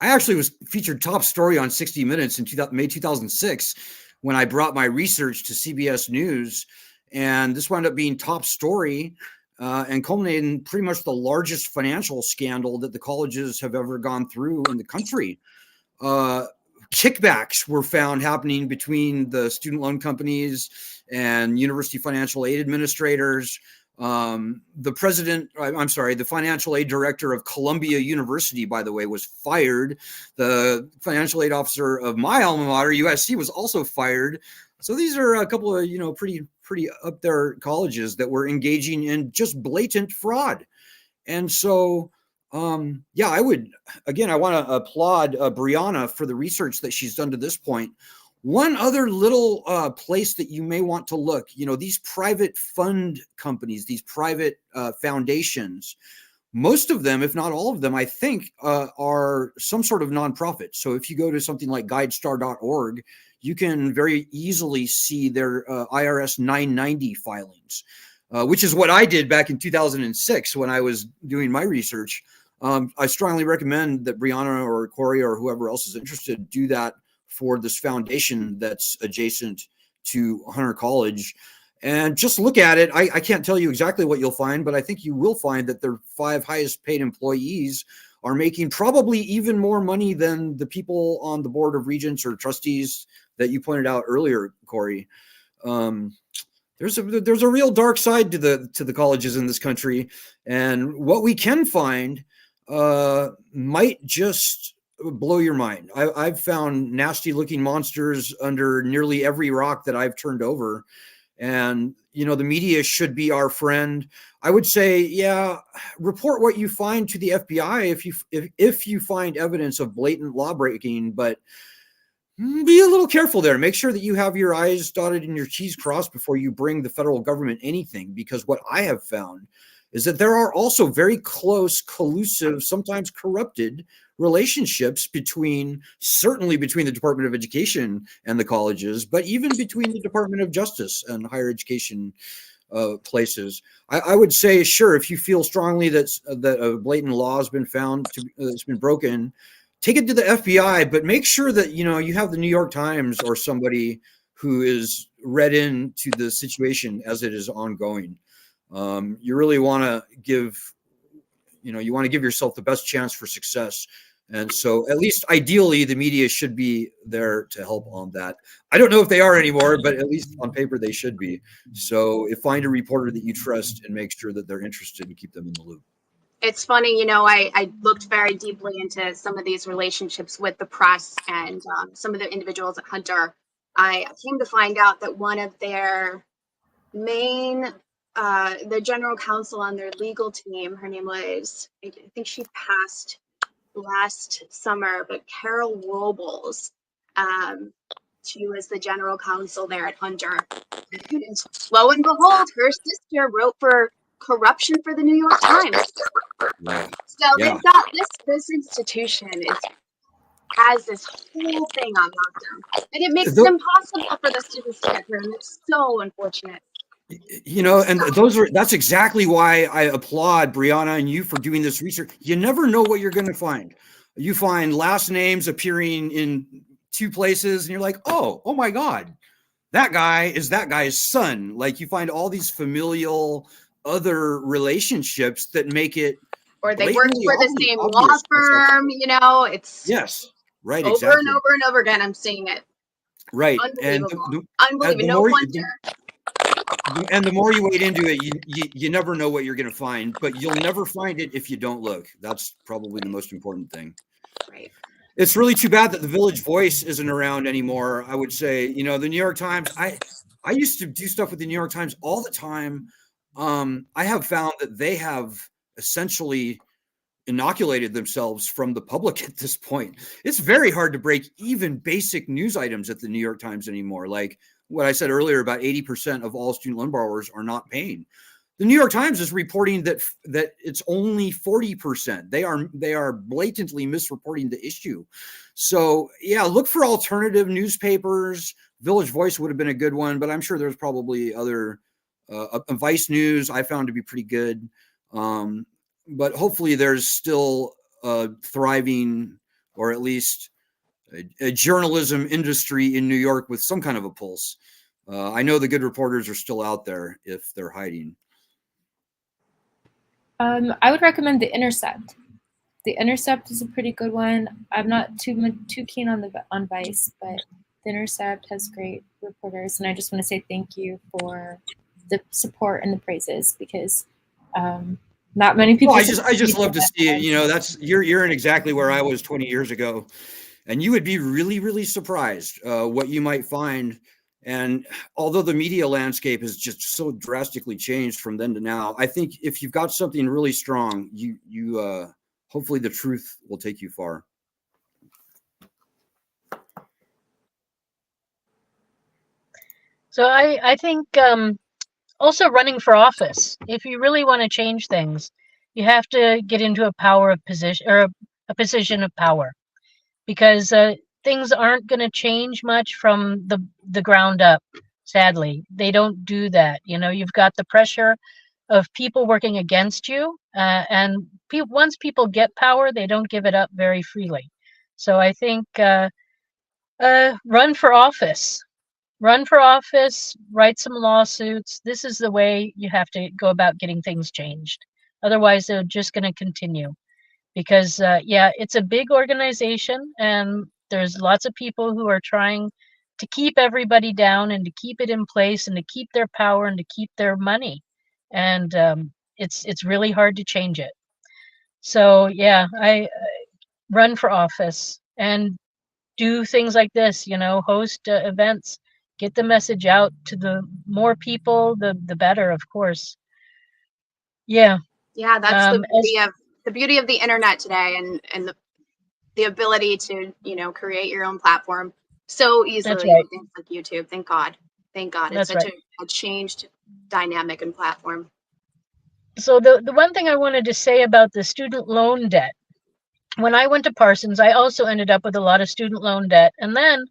I actually was featured top story on 60 Minutes in May 2006 when I brought my research to CBS News, and this wound up being top story and culminated in pretty much the largest financial scandal that the colleges have ever gone through in the country. Kickbacks were found happening between the student loan companies and university financial aid administrators. The financial aid director of Columbia University, by the way, was fired. The financial aid officer of my alma mater, USC, was also fired. So these are a couple of, pretty up there colleges that were engaging in just blatant fraud. And so Yeah, I would. Again, I want to applaud Brianna for the research that she's done to this point. One other little place that you may want to look, these private fund companies, these private foundations, most of them, if not all of them, I think are some sort of nonprofit. So if you go to something like guidestar.org, you can very easily see their IRS 990 filings, which is what I did back in 2006 when I was doing my research. I strongly recommend that Brianna or Corey or whoever else is interested do that for this foundation that's adjacent to Hunter College. And just look at it. I can't tell you exactly what you'll find, but I think you will find that their 5 highest paid employees are making probably even more money than the people on the board of regents or trustees that you pointed out earlier, Corey. There's a real dark side to the colleges in this country, and what we can find might just blow your mind. I've found nasty looking monsters under nearly every rock that I've turned over. And, the media should be our friend. I would say, yeah, report what you find to the FBI if you find evidence of blatant law breaking, but be a little careful there. Make sure that you have your I's dotted and your T's crossed before you bring the federal government anything, because what I have found is that there are also very close, collusive, sometimes corrupted relationships certainly between the Department of Education and the colleges, but even between the Department of Justice and higher education places. I would say, sure, if you feel strongly that a blatant law has been found it's been broken, take it to the FBI, but make sure that you have the New York Times or somebody who is read into the situation as it is ongoing. You really want to give yourself the best chance for success. And so at least ideally the media should be there to help on that. I don't know if they are anymore, but at least on paper they should be. So find a reporter that you trust and make sure that they're interested and keep them in the loop. It's funny, I looked very deeply into some of these relationships with the press and some of the individuals at Hunter. I came to find out that one of their main the general counsel on their legal team, her name was, I think she passed last summer, but Carol Robles, she was the general counsel there at Hunter. And lo and behold, her sister wrote for corruption for the New York Times. Right. So they've got this institution has this whole thing on lockdown, and it makes it impossible for the students to get through, and it's so unfortunate. And that's exactly why I applaud Brianna and you for doing this research. You never know what you're going to find. You find last names appearing in 2 places and you're like, oh my God, that guy is that guy's son. Like, you find all these familial other relationships that make it, or they work for the same law firm, it's yes, right, over exactly. and over and over again. I'm seeing it. Right. Unbelievable. And Unbelievable. No wonder. And the more you wade into it, you never know what you're going to find, but you'll never find it if you don't look. That's probably the most important thing. Right. It's really too bad that the Village Voice isn't around anymore. I would say, the New York Times, I used to do stuff with the New York Times all the time. I have found that they have essentially inoculated themselves from the public at this point. It's very hard to break even basic news items at the New York Times anymore. Like what I said earlier, about 80% of all student loan borrowers are not paying. The New York Times is reporting that it's only 40%. They are blatantly misreporting the issue. So yeah, look for alternative newspapers. Village Voice would have been a good one, but I'm sure there's probably other Vice News I found to be pretty good. But hopefully there's still a thriving, or at least a journalism industry in New York with some kind of a pulse. I know the good reporters are still out there if they're hiding. I would recommend The Intercept. The Intercept is a pretty good one. I'm not too keen on Vice, but The Intercept has great reporters, and I just want to say thank you for the support and the praises, because not many people. Well, I just love to see it. That's you're in exactly where I was 20 years ago, and you would be really, really surprised what you might find. And although the media landscape has just so drastically changed from then to now, I think if you've got something really strong, you hopefully the truth will take you far. So I think also running for office, if you really want to change things, you have to get into a power of position, or a position of power, because things aren't going to change much from the ground up. Sadly, they don't do that. You know, you've got the pressure of people working against you, and once people get power, they don't give it up very freely. So I think run for office. Run for office, write some lawsuits. This is the way you have to go about getting things changed. Otherwise, they're just going to continue. Because, yeah, it's a big organization, and there's lots of people who are trying to keep everybody down and to keep it in place and to keep their power and to keep their money. And it's really hard to change it. So, yeah, I run for office and do things like this, you know, host events. Get the message out to the more people, the better, of course. Yeah. Yeah, that's Um, the beauty of the internet today, and the ability to, you know, create your own platform so easily right. with things like YouTube. Thank God. Thank God. It's That's such a changed dynamic and platform. So the one thing I wanted to say about the student loan debt, when I went to Parsons, I also ended up with a lot of student loan debt. And then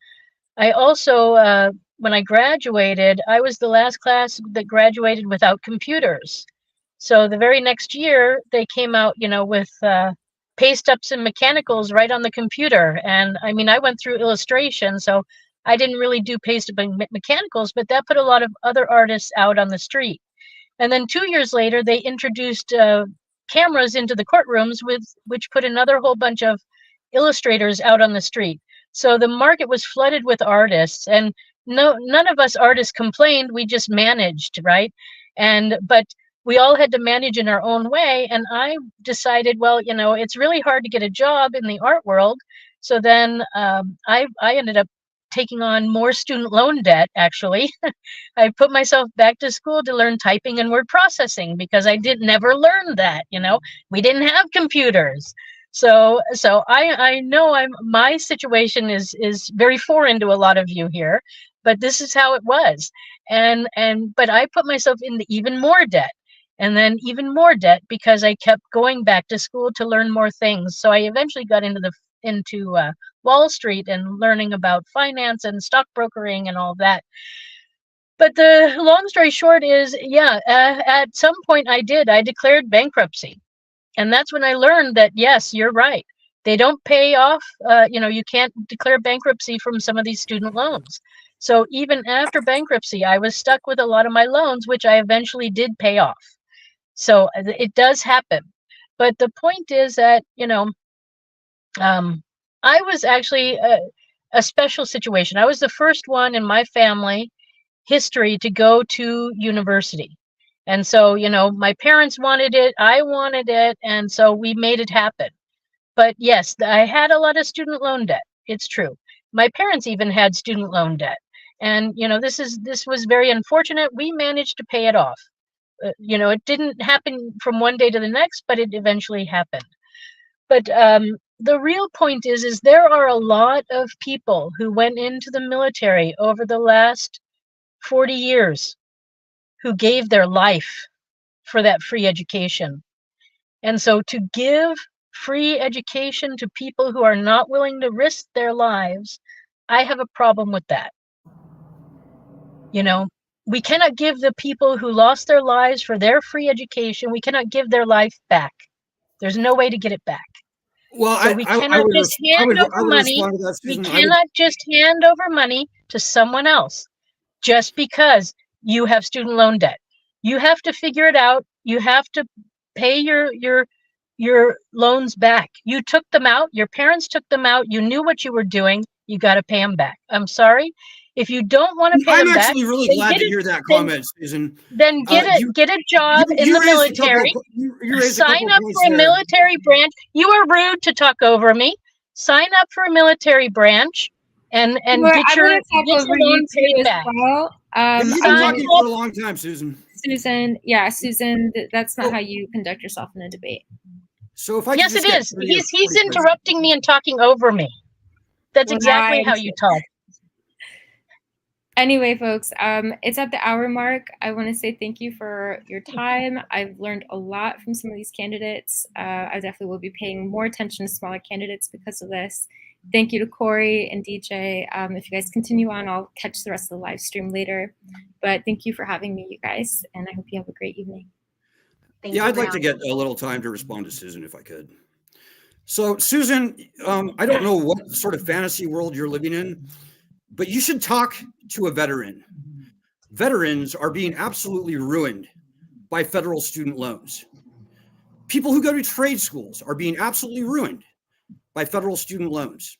I also, when I graduated, I was the last class that graduated without computers. So the very next year, they came out, you know, with paste ups and mechanicals right on the computer. And I mean, I went through illustration, so I didn't really do paste up and mechanicals, but that put a lot of other artists out on the street. And then 2 years later, they introduced cameras into the courtrooms, which put another whole bunch of illustrators out on the street. So the market was flooded with artists, and none of us artists complained. We just managed, right? But we all had to manage in our own way. And I decided, well, you know, it's really hard to get a job in the art world. So then I ended up taking on more student loan debt, actually. I put myself back to school to learn typing and word processing because I never learned that, you know. We didn't have computers. So I know my situation is very foreign to a lot of you here, but this is how it was. But I put myself into even more debt, and then even more debt because I kept going back to school to learn more things. So I eventually got into Wall Street and learning about finance and stockbrokering and all that. But the long story short is, yeah, at some point I declared bankruptcy. And that's when I learned that, yes, you're right. They don't pay off. You know, you can't declare bankruptcy from some of these student loans. So even after bankruptcy, I was stuck with a lot of my loans, which I eventually did pay off. So it does happen. But the point is that, you know, I was actually a special situation. I was the first one in my family history to go to university. And so, you know, my parents wanted it, I wanted it, and so we made it happen. But yes, I had a lot of student loan debt. It's true. My parents even had student loan debt. And, you know, this was very unfortunate. We managed to pay it off. You know, it didn't happen from one day to the next, but it eventually happened. But the real point is there are a lot of people who went into the military over the last 40 years who gave their life for that free education. And so to give free education to people who are not willing to risk their lives, I have a problem with that. You know, we cannot give the people who lost their lives for their free education, we cannot give their life back. There's no way to get it back. Well, so we cannot just hand over money. We cannot just hand over money to someone else just because you have student loan debt. You have to figure it out. You have to pay your loans back. You took them out. Your parents took them out. You knew what you were doing. You got to pay them back. I'm sorry. If you don't want to pay them back, I'm actually really glad to hear that comment, Susan. Then get a job in the military. Sign up for a military branch. You are rude to talk over me. Sign up for a military branch and get your loan paid back. Well. You've been talking for a long time, Susan. Susan, that's not how you conduct yourself in a debate. So if I could Yes, just it get is. 30 or He's 40 seconds. interrupting me and talking over me. That's Well, exactly how nice. you talk. Anyway, folks, it's at the hour mark. I want to say thank you for your time. I've learned a lot from some of these candidates. I definitely will be paying more attention to smaller candidates because of this. Thank you to Corey and DJ. If you guys continue on, I'll catch the rest of the live stream later. But thank you for having me, you guys, and I hope you have a great evening. Thank Yeah, you, I'd like to Brianna. get a little time to respond to Susan if I could. So, Susan, I don't know what sort of fantasy world you're living in, but you should talk to a veteran. Veterans are being absolutely ruined by federal student loans. People who go to trade schools are being absolutely ruined by federal student loans.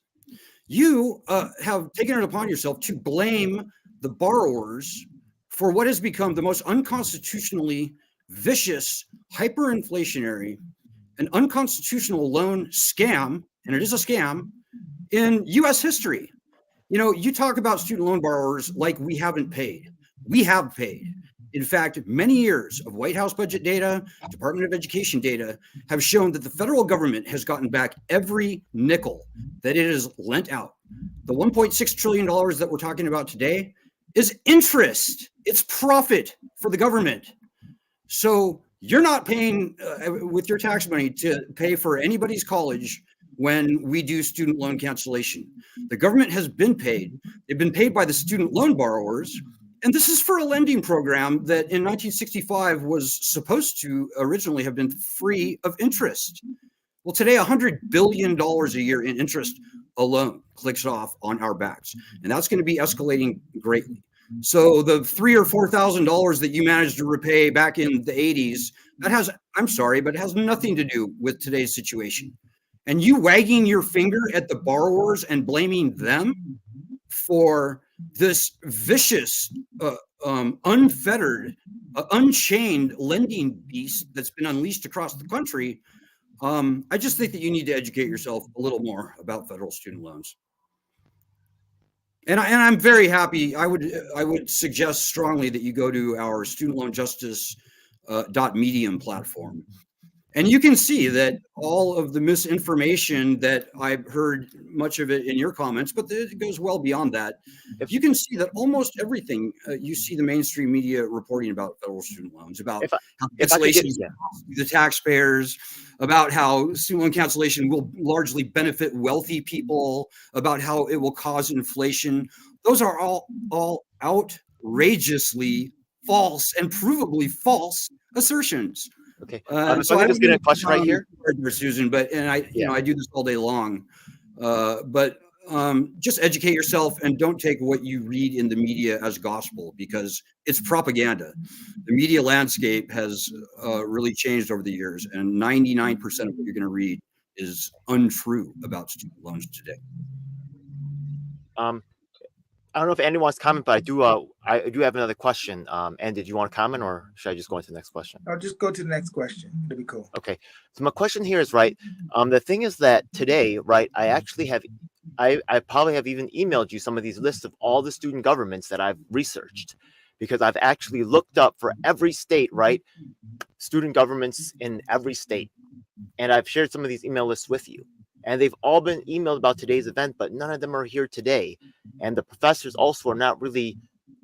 You have taken it upon yourself to blame the borrowers for what has become the most unconstitutionally vicious, hyperinflationary, and unconstitutional loan scam, and it is a scam, in US history. You know, you talk about student loan borrowers like we haven't paid. We have paid. In fact, many years of White House budget data, Department of Education data have shown that the federal government has gotten back every nickel that it has lent out. The $1.6 trillion that we're talking about today is interest. It's profit for the government. So you're not paying with your tax money to pay for anybody's college when we do student loan cancellation. The government has been paid. They've been paid by the student loan borrowers. And this is for a lending program that in 1965 was supposed to originally have been free of interest. Well, today, $100 billion a year in interest alone clicks off on our backs. And that's going to be escalating greatly. So the $3,000 or $4,000 that you managed to repay back in the 80s, that has, I'm sorry, but it has nothing to do with today's situation. And you wagging your finger at the borrowers and blaming them for this vicious, unfettered, unchained lending beast that's been unleashed across the country, I just think that you need to educate yourself a little more about federal student loans. And I'm very happy. I would suggest strongly that you go to our student loan justice .medium platform. And you can see that all of the misinformation that I've heard, much of it in your comments, but it goes well beyond that. If you can see that almost everything you see the mainstream media reporting about federal student loans, about how cancellation the taxpayers, about how student loan cancellation will largely benefit wealthy people, about how it will cause inflation. Those are all outrageously false and provably false assertions. Okay. So I'm just getting a question right here, Susan. But I do this all day long. But just educate yourself and don't take what you read in the media as gospel, because it's propaganda. The media landscape has really changed over the years, and 99% of what you're going to read is untrue about student loans today. I don't know if anyone wants to comment, but I do have another question. And did you want to comment, or should I just go into the next question? I'll just go to the next question. It'll be cool. Okay. So my question here is, right, the thing is that today, right, I probably have even emailed you some of these lists of all the student governments that I've researched, because I've actually looked up for every state, right, student governments in every state. And I've shared some of these email lists with you. And they've all been emailed about today's event, but none of them are here today. And the professors also are not really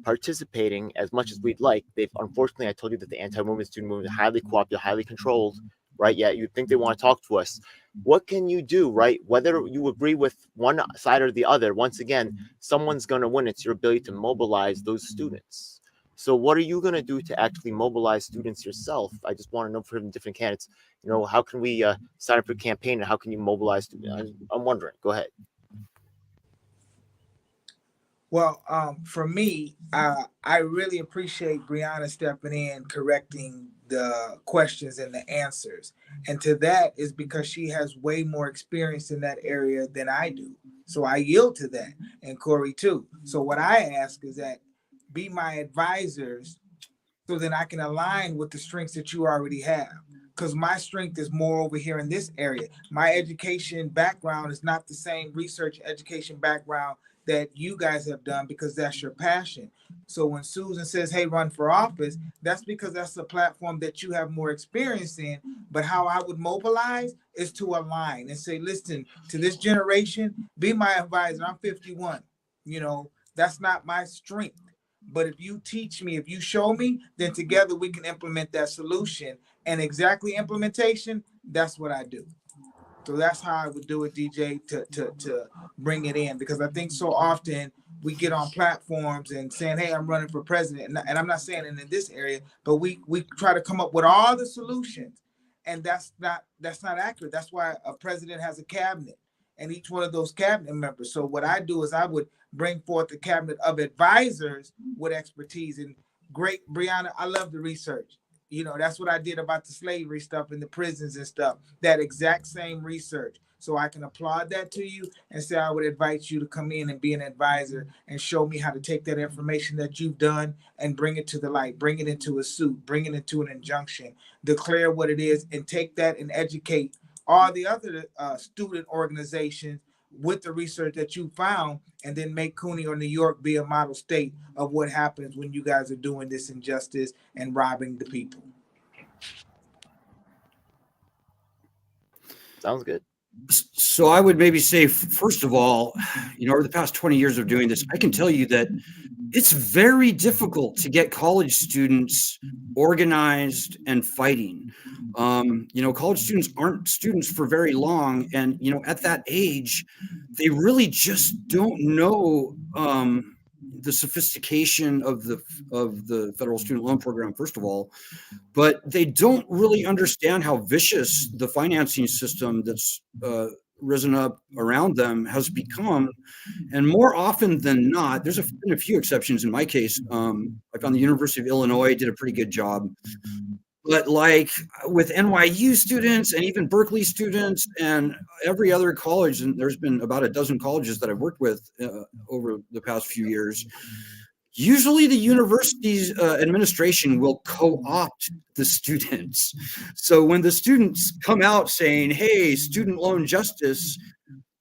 participating as much as we'd like. Unfortunately, I told you that the anti-women student movement is highly cooperative, highly controlled, right? Yet you think they want to talk to us. What can you do, right? Whether you agree with one side or the other, once again, someone's going to win. It's your ability to mobilize those students. So what are you going to do to actually mobilize students yourself? I just want to know from different candidates, how can we sign up for a campaign, and how can you mobilize students? I'm wondering. Go ahead. Well, for me, I really appreciate Brianna stepping in, correcting the questions and the answers. And to that is because she has way more experience in that area than I do. So I yield to that, and Corey too. So what I ask is that be my advisors so then I can align with the strengths that you already have. Because my strength is more over here in this area. My education background is not the same research education background that you guys have done because that's your passion. So when Susan says, hey, run for office, that's because that's the platform that you have more experience in. But how I would mobilize is to align and say, listen, to this generation, be my advisor. I'm 51. You know, that's not my strength. But if you teach me, if you show me, then together we can implement that solution. And exactly implementation, that's what I do. So that's how I would do it, DJ, to bring it in, because I think so often we get on platforms and saying, hey, I'm running for president. And I'm not saying it in this area, but we try to come up with all the solutions. And that's not accurate. That's why a president has a cabinet and each one of those cabinet members. So what I do is I would bring forth a cabinet of advisors with expertise. And great, Brianna, I love the research. You know, that's what I did about the slavery stuff in the prisons and stuff, that exact same research. So I can applaud that to you and say, I would invite you to come in and be an advisor and show me how to take that information that you've done and bring it to the light, bring it into a suit, bring it into an injunction, declare what it is, and take that and educate all the other student organizations with the research that you found, and then make Cooney or New York be a model state of what happens when you guys are doing this injustice and robbing the people. Sounds good. So I would maybe say, first of all, you know, over the past 20 years of doing this, I can tell you that it's very difficult to get college students organized and fighting. You know, college students aren't students for very long. And, you know, at that age, they really just don't know the sophistication of the federal student loan program, first of all, but they don't really understand how vicious the financing system that's risen up around them has become. And more often than not, there's been a few exceptions in my case. I found the University of Illinois did a pretty good job. But like with NYU students and even Berkeley students and every other college, and there's been about a dozen colleges that I've worked with over the past few years, usually the university's administration will co-opt the students. So when the students come out saying, hey, student loan justice,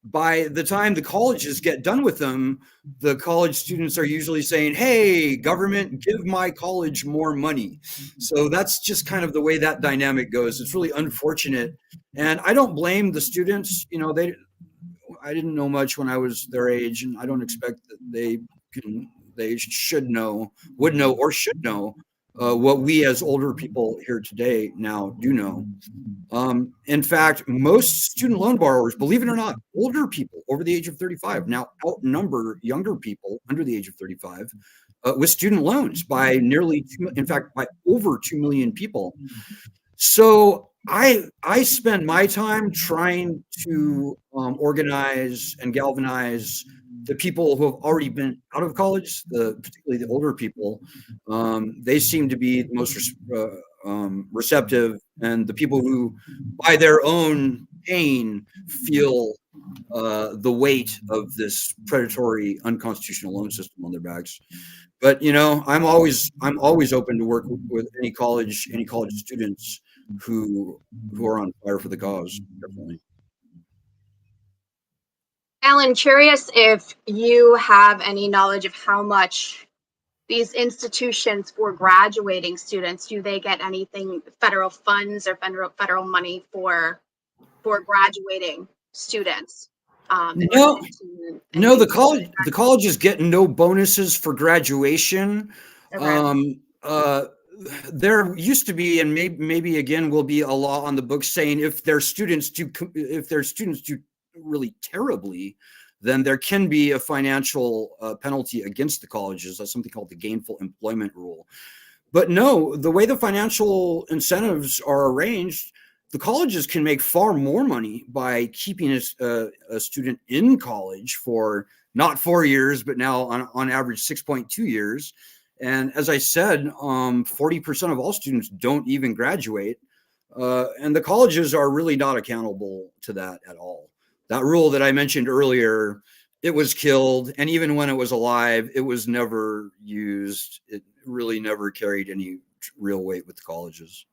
by the time the colleges get done with them, the college students are usually saying, hey, government, give my college more money. So that's just kind of the way that dynamic goes. It's really unfortunate. And I don't blame the students. You know, I didn't know much when I was their age, and I don't expect that they should know, would know, or should know what we as older people here today now do know. In fact, most student loan borrowers, believe it or not, older people over the age of 35 now outnumber younger people under the age of 35 with student loans by by over 2 million people. So I spend my time trying to organize and galvanize the people who have already been out of college, particularly the older people. They seem to be the most receptive, and the people who, by their own pain, feel the weight of this predatory, unconstitutional loan system on their backs. But you know, I'm always open to work with any college students who are on fire for the cause. Definitely. Alan, curious if you have any knowledge of how much these institutions for graduating students, do they get anything, federal funds or federal money for graduating students? No, the colleges get no bonuses for graduation. Okay. There used to be, and maybe again will be, a law on the books saying if their students do really terribly, then there can be a financial penalty against the colleges. That's something called the gainful employment rule. But no, the way the financial incentives are arranged, the colleges can make far more money by keeping a student in college for not 4 years, but now on average 6.2 years. And as I said, 40% of all students don't even graduate. And the colleges are really not accountable to that at all. That rule that I mentioned earlier, it was killed. And even when it was alive, it was never used. It really never carried any real weight with the colleges.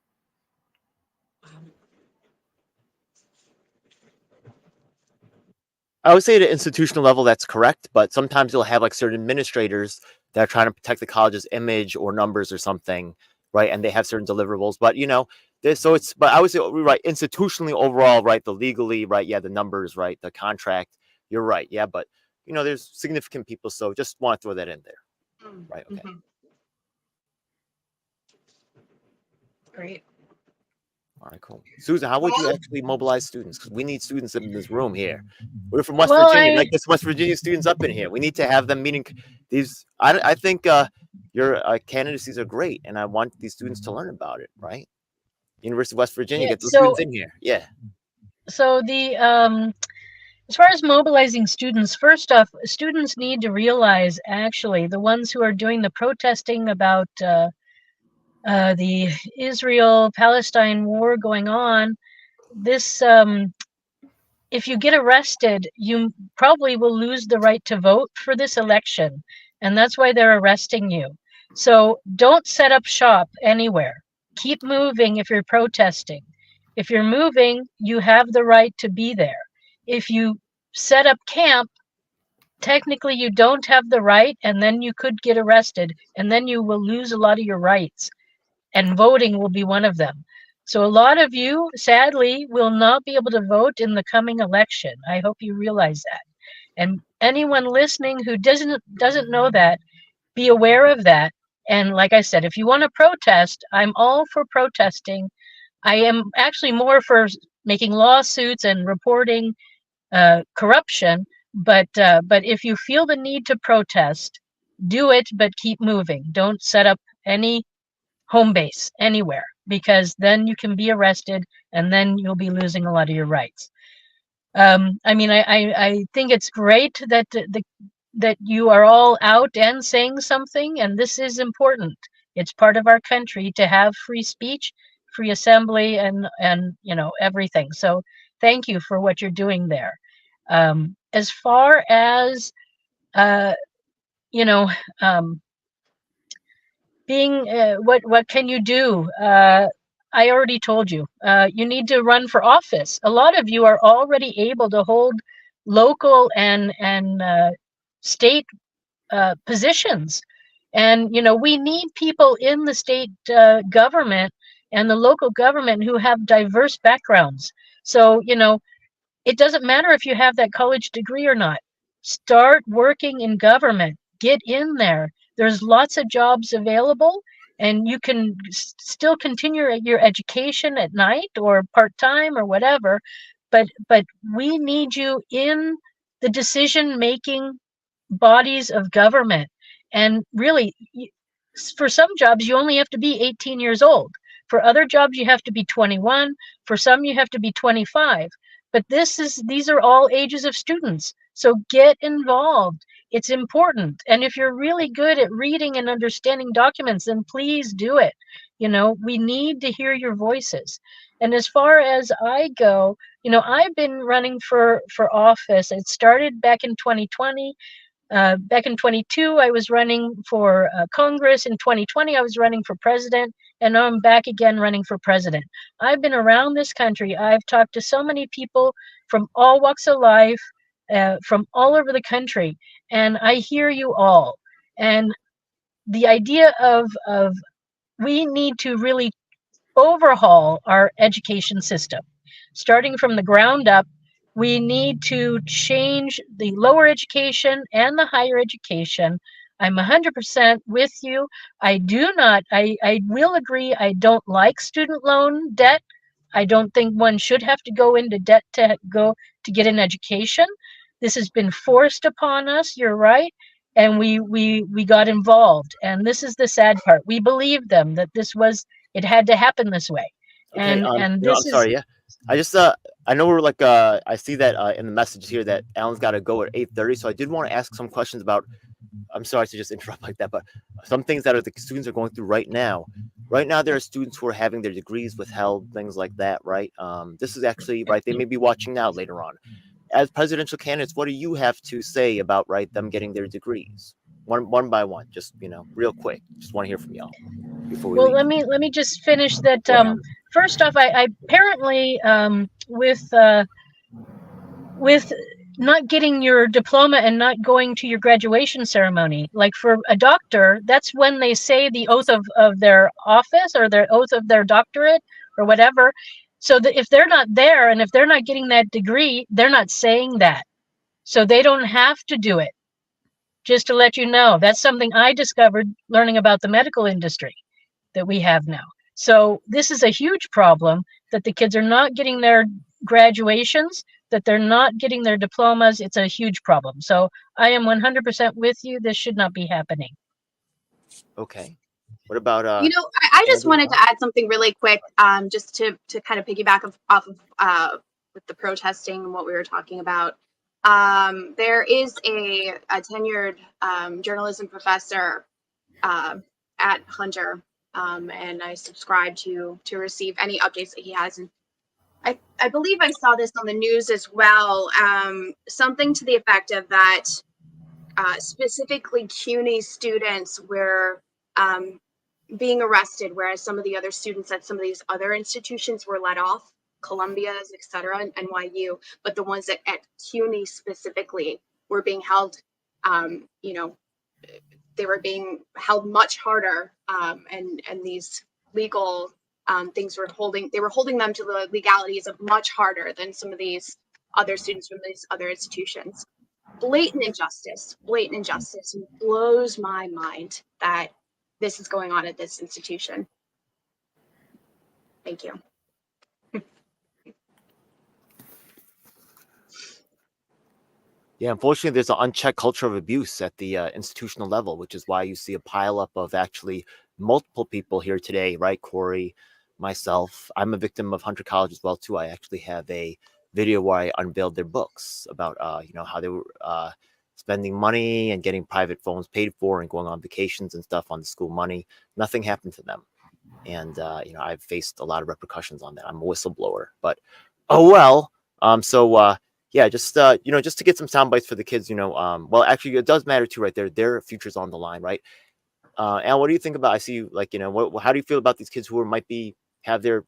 I would say at an institutional level, that's correct. But sometimes you'll have like certain administrators that are trying to protect the college's image or numbers or something, right? And they have certain deliverables. But but I would say, right, institutionally overall, right, the legally, right, yeah, the numbers, right, the contract, you're right, yeah. But there's significant people, so just want to throw that in there, right? Okay. Great. All right, cool. Susan, how would you actually mobilize students? Because we need students in this room here. We're from West Virginia. Like, get some West Virginia students up in here. We need to have them meeting these. I think your candidacies are great, and I want these students to learn about it, right? University of West Virginia, get those students in here. Yeah. So the as far as mobilizing students, first off, students need to realize, actually, the ones who are doing the protesting about the Israel-Palestine war going on, this, if you get arrested, you probably will lose the right to vote for this election, and that's why they're arresting you. So don't set up shop anywhere. Keep moving if you're protesting. If you're moving, you have the right to be there. If you set up camp, technically you don't have the right, and then you could get arrested, and then you will lose a lot of your rights, and voting will be one of them. So a lot of you, sadly, will not be able to vote in the coming election. I hope you realize that. And anyone listening who doesn't know that, be aware of that. And like I said, if you want to protest, I'm all for protesting. I am actually more for making lawsuits and reporting corruption. But if you feel the need to protest, do it, but keep moving. Don't set up any home base anywhere, because then you can be arrested and then you'll be losing a lot of your rights. I mean, I think it's great that that you are all out and saying something, and this is important. It's part of our country to have free speech, free assembly, and everything. So thank you for what you're doing there. As far as being what can you do? I already told you. You need to run for office. A lot of you are already able to hold local and state positions, and we need people in the state government and the local government who have diverse backgrounds. So it doesn't matter if you have that college degree or not. Start working in government. Get in there. There's lots of jobs available, and you can still continue your education at night or part-time or whatever, but we need you in the decision-making bodies of government. And really, for some jobs, you only have to be 18 years old. For other jobs, you have to be 21. For some, you have to be 25. But these are all ages of students. So get involved. It's important. And if you're really good at reading and understanding documents, then please do it. We need to hear your voices. And as far as I go, I've been running for office. It started back in 2020. Back in 22, I was running for Congress. In 2020, I was running for president. And now I'm back again running for president. I've been around this country. I've talked to so many people from all walks of life, from all over the country. And I hear you all. And the idea of we need to really overhaul our education system. Starting from the ground up, we need to change the lower education and the higher education. I'm 100% with you. I will agree, I don't like student loan debt. I don't think one should have to go into debt to get an education. This has been forced upon us, you're right, and we got involved. And this is the sad part. We believed them that it had to happen this way. Okay, And this I'm sorry, yeah. I just I know we're like I see that in the message here that Alan's got to go at 8:30, so I did want to ask some questions about. I'm sorry to just interrupt like that, but some things that the students are going through right now. Right now, there are students who are having their degrees withheld, things like that, right? This is actually right. They may be watching now later on. As presidential candidates, what do you have to say about them getting their degrees, one by one? Just real quick. Just want to hear from y'all before we. Well, leave. let me just finish that. First off, I apparently with not getting your diploma and not going to your graduation ceremony. Like for a doctor, that's when they say the oath of their office or their oath of their doctorate or whatever. So that if they're not there and if they're not getting that degree, they're not saying that. So they don't have to do it. Just to let you know, that's something I discovered learning about the medical industry that we have now. So this is a huge problem that the kids are not getting their graduations, that they're not getting their diplomas. It's a huge problem. So I am 100% with you. This should not be happening. Okay. What about I just Andrew? wanted to add something really quick, just to kind of piggyback off of with the protesting and what we were talking about. There is a tenured journalism professor at Hunter, and I subscribe to receive any updates that he has. And I believe I saw this on the news as well. Something to the effect of that, specifically CUNY students were being arrested, whereas some of the other students at some of these other institutions were let off, Columbia's, et cetera, and NYU, but the ones that at CUNY specifically were being held, they were being held much harder, and these legal things were holding them to the legalities of much harder than some of these other students from these other institutions. Blatant injustice, and blows my mind that this is going on at this institution. Thank you. Yeah, unfortunately, there's an unchecked culture of abuse at the institutional level, which is why you see a pileup of actually multiple people here today, right? Corey, myself. I'm a victim of Hunter College as well, too. I actually have a video where I unveiled their books about, how they were spending money and getting private phones paid for and going on vacations and stuff on the school money. Nothing happened to them. And, I've faced a lot of repercussions on that. I'm a whistleblower, but oh well. Yeah, just to get some sound bites for the kids, well, actually it does matter too, right? Their future's on the line, right? Al, what do you think about, I see you how do you feel about these kids who might have their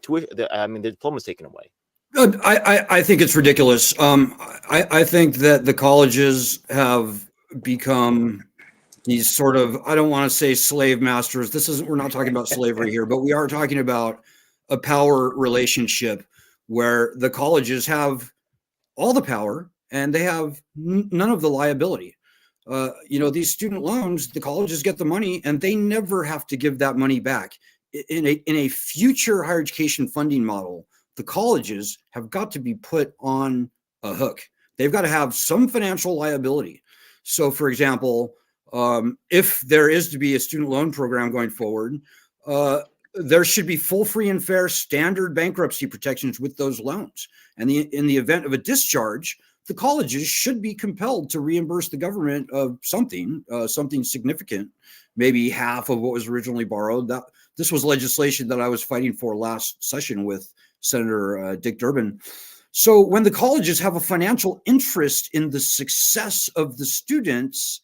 tuition, their diplomas taken away? I think it's ridiculous. I think that the colleges have become these sort of, I don't want to say slave masters. We're not talking about slavery here, but we are talking about a power relationship where the colleges have all the power and they have none of the liability. These student loans, the colleges get the money and they never have to give that money back. In a future higher education funding model, the colleges have got to be put on a hook. They've got to have some financial liability. So, for example, if there is to be a student loan program going forward, there should be full, free, and fair standard bankruptcy protections with those loans. And in the event of a discharge, the colleges should be compelled to reimburse the government of something significant, maybe half of what was originally borrowed. This was legislation that I was fighting for last session with Senator Dick Durbin. So when the colleges have a financial interest in the success of the students,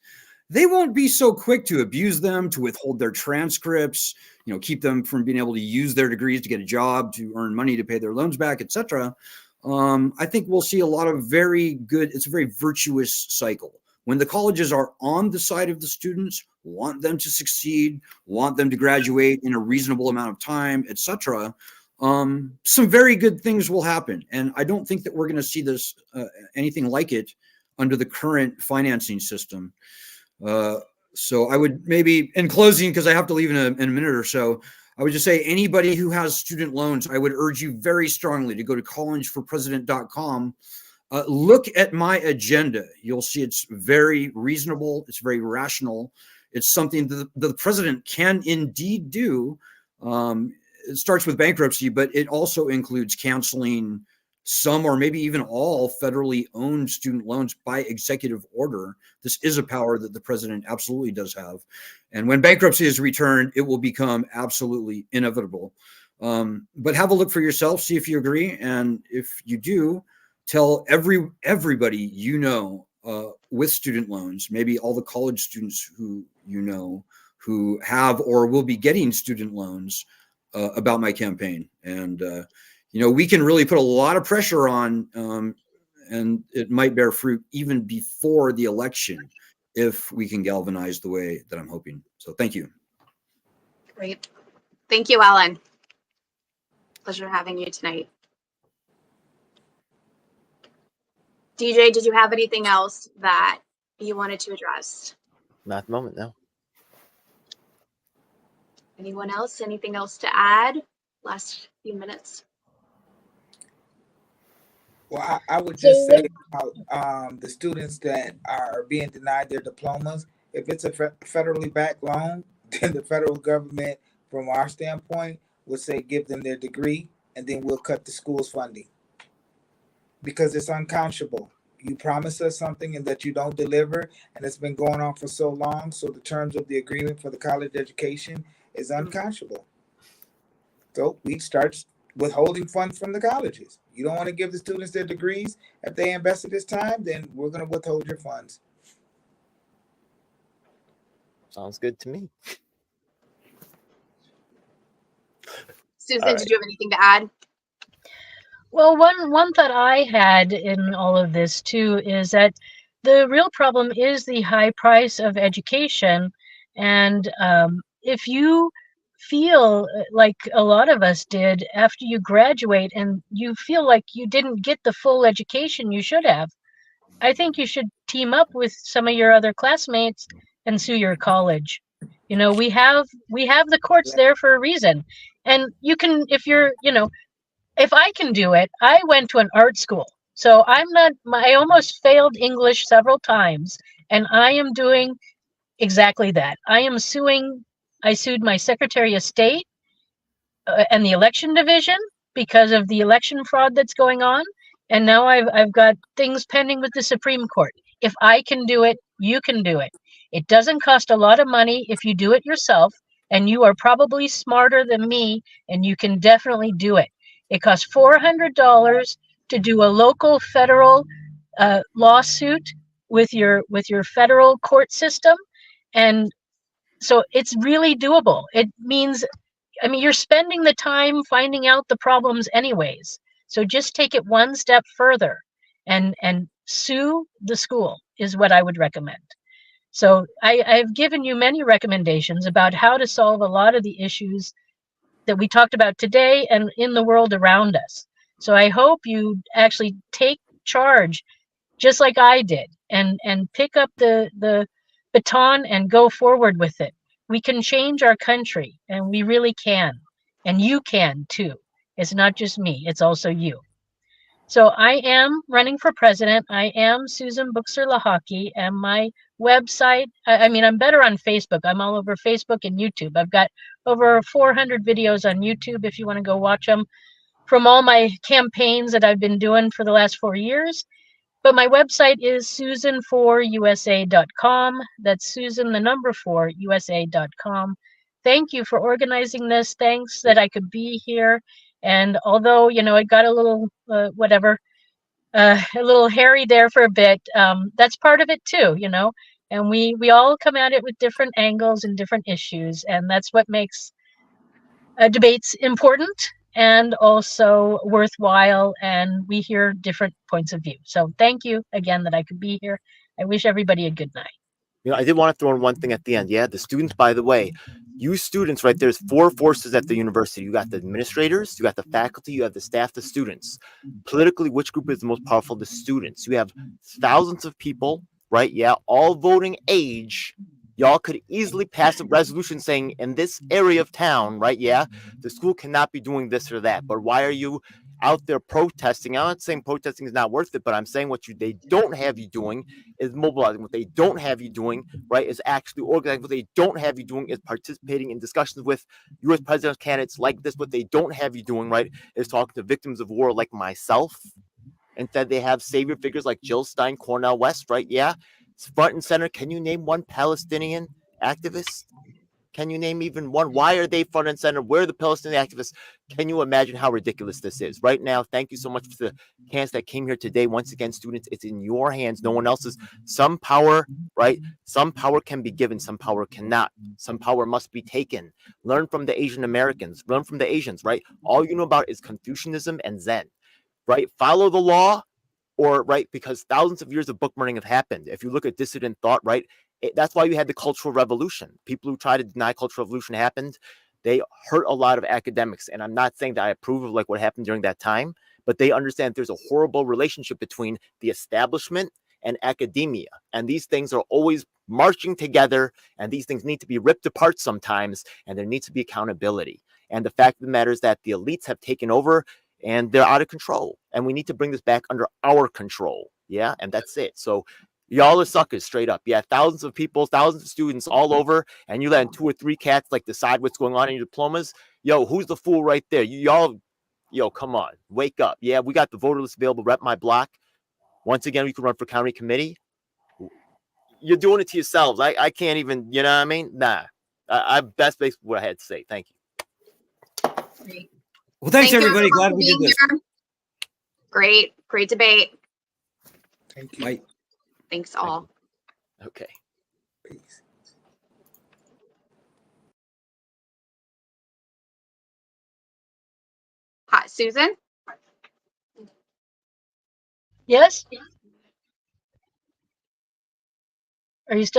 they won't be so quick to abuse them, to withhold their transcripts, keep them from being able to use their degrees to get a job, to earn money to pay their loans back, etc. I think we'll see a lot of it's a very virtuous cycle. When the colleges are on the side of the students, want them to succeed, want them to graduate in a reasonable amount of time, etc., some very good things will happen. And I don't think that we're going to see this anything like it under the current financing system. So I would maybe, in closing, because I have to leave in a minute or so, I would just say anybody who has student loans, I would urge you very strongly to go to collegeforpresident.com. Look at my agenda. You'll see it's very reasonable. It's very rational. It's something that the president can indeed do. It starts with bankruptcy, but it also includes canceling some or maybe even all federally owned student loans by executive order. This is a power that the president absolutely does have. And when bankruptcy is returned, it will become absolutely inevitable. But have a look for yourself, see if you agree. And if you do, tell everybody with student loans, maybe all the college students who who have or will be getting student loans, about my campaign. And we can really put a lot of pressure on and it might bear fruit even before the election if we can galvanize the way that I'm hoping. So thank you. Great. Thank you, Alan. Pleasure having you tonight. DJ, did you have anything else that you wanted to address? Not at the moment, no. Anyone else? Anything else to add? Last few minutes. Well, I would just say about the students that are being denied their diplomas, if it's a federally backed loan, then the federal government, from our standpoint, would say give them their degree, and then we'll cut the school's funding. Because it's unconscionable. You promise us something and that you don't deliver, and it's been going on for so long, so the terms of the agreement for the college education is unconscionable. So we start withholding funds from the colleges. You don't want to give the students their degrees. If they invested this time, then we're going to withhold your funds. Sounds good to me. Susan, All right. did you have anything to add? Well, one thought I had in all of this too is that the real problem is the high price of education. And if you feel like a lot of us did after you graduate and you feel like you didn't get the full education you should have, I think you should team up with some of your other classmates and sue your college. You know, we have the courts there for a reason. And you can, if you're, you know, if I can do it, I went to an art school. So I almost failed English several times, and I am doing exactly that. I sued my Secretary of State and the election division because of the election fraud that's going on. And now I've got things pending with the Supreme Court. If I can do it, you can do it. It doesn't cost a lot of money if you do it yourself, and you are probably smarter than me, and you can definitely do it. It costs $400 to do a local federal lawsuit with your federal court system, and so it's really doable. It means, I mean, you're spending the time finding out the problems anyways. So just take it one step further and sue the school is what I would recommend. So I've given you many recommendations about how to solve a lot of the issues that we talked about today and in the world around us. So I hope you actually take charge, just like I did, and pick up the baton and go forward with it. We can change our country, and we really can. And you can too. It's not just me, it's also you. So I am running for president. I am Susan Buchser Lahaki, and my website, I mean, I'm better on Facebook. I'm all over Facebook and YouTube. I've got over 400 videos on YouTube if you want to go watch them from all my campaigns that I've been doing for the last 4 years. But my website is susan4usa.com. That's Susan, the number 4, USA.com. Thank you for organizing this. Thanks that I could be here. And although, you know, it got a little, a little hairy there for a bit, that's part of it too, you know. And we all come at it with different angles and different issues. And that's what makes debates important and also worthwhile, and we hear different points of view. So thank you again that I could be here. I wish everybody a good night. You know, I did want to throw in one thing at the end. Yeah, the students, by the way, you students, right, there's 4 forces at the university. You got the administrators, you got the faculty, you have the staff, the students. Politically, which group is the most powerful? The students. You have thousands of people, right? Yeah, all voting age. Y'all could easily pass a resolution saying in this area of town, right? Yeah, the school cannot be doing this or that. But why are you out there protesting? I'm not saying protesting is not worth it, but I'm saying what they don't have you doing is mobilizing. What they don't have you doing, right, is actually organizing. What they don't have you doing is participating in discussions with U.S. presidential candidates like this. What they don't have you doing, right, is talking to victims of war like myself. Instead, they have savior figures like Jill Stein, Cornel West, right? Yeah. It's front and center. Can you name one Palestinian activist? Can you name even one? Why are they front and center? Where are the Palestinian activists? Can you imagine how ridiculous this is? Right now, thank you so much for the candidates that came here today. Once again, students, it's in your hands. No one else's. Some power, right? Some power can be given. Some power cannot. Some power must be taken. Learn from the Asian Americans. Learn from the Asians, right? All you know about is Confucianism and Zen, right? Follow the law. or right, because thousands of years of book burning have happened. If you look at dissident thought, right, that's why you had the Cultural Revolution. People who try to deny Cultural Revolution happened, they hurt a lot of academics. And I'm not saying that I approve of like what happened during that time, but they understand there's a horrible relationship between the establishment and academia. And these things are always marching together, and these things need to be ripped apart sometimes, and there needs to be accountability. And the fact of the matter is that the elites have taken over and they're out of control. And we need to bring this back under our control. Yeah. And that's it. So y'all are suckers straight up. Yeah. Thousands of people, thousands of students all over, and you let 2 or 3 cats like decide what's going on in your diplomas. Yo, who's the fool right there? Y'all, yo, come on, wake up. Yeah. We got the voter list available. Rep my block. Once again, we can run for county committee. You're doing it to yourselves. I can't even, you know what I mean? Nah. That's basically what I had to say. Thank you. Great. Well, thanks, Thank you, everybody. everyone, Glad for we did being this. here. Great debate. Thank you. Bye. Thanks all. Okay. Peace. Hi, Susan. Yes? Are you still?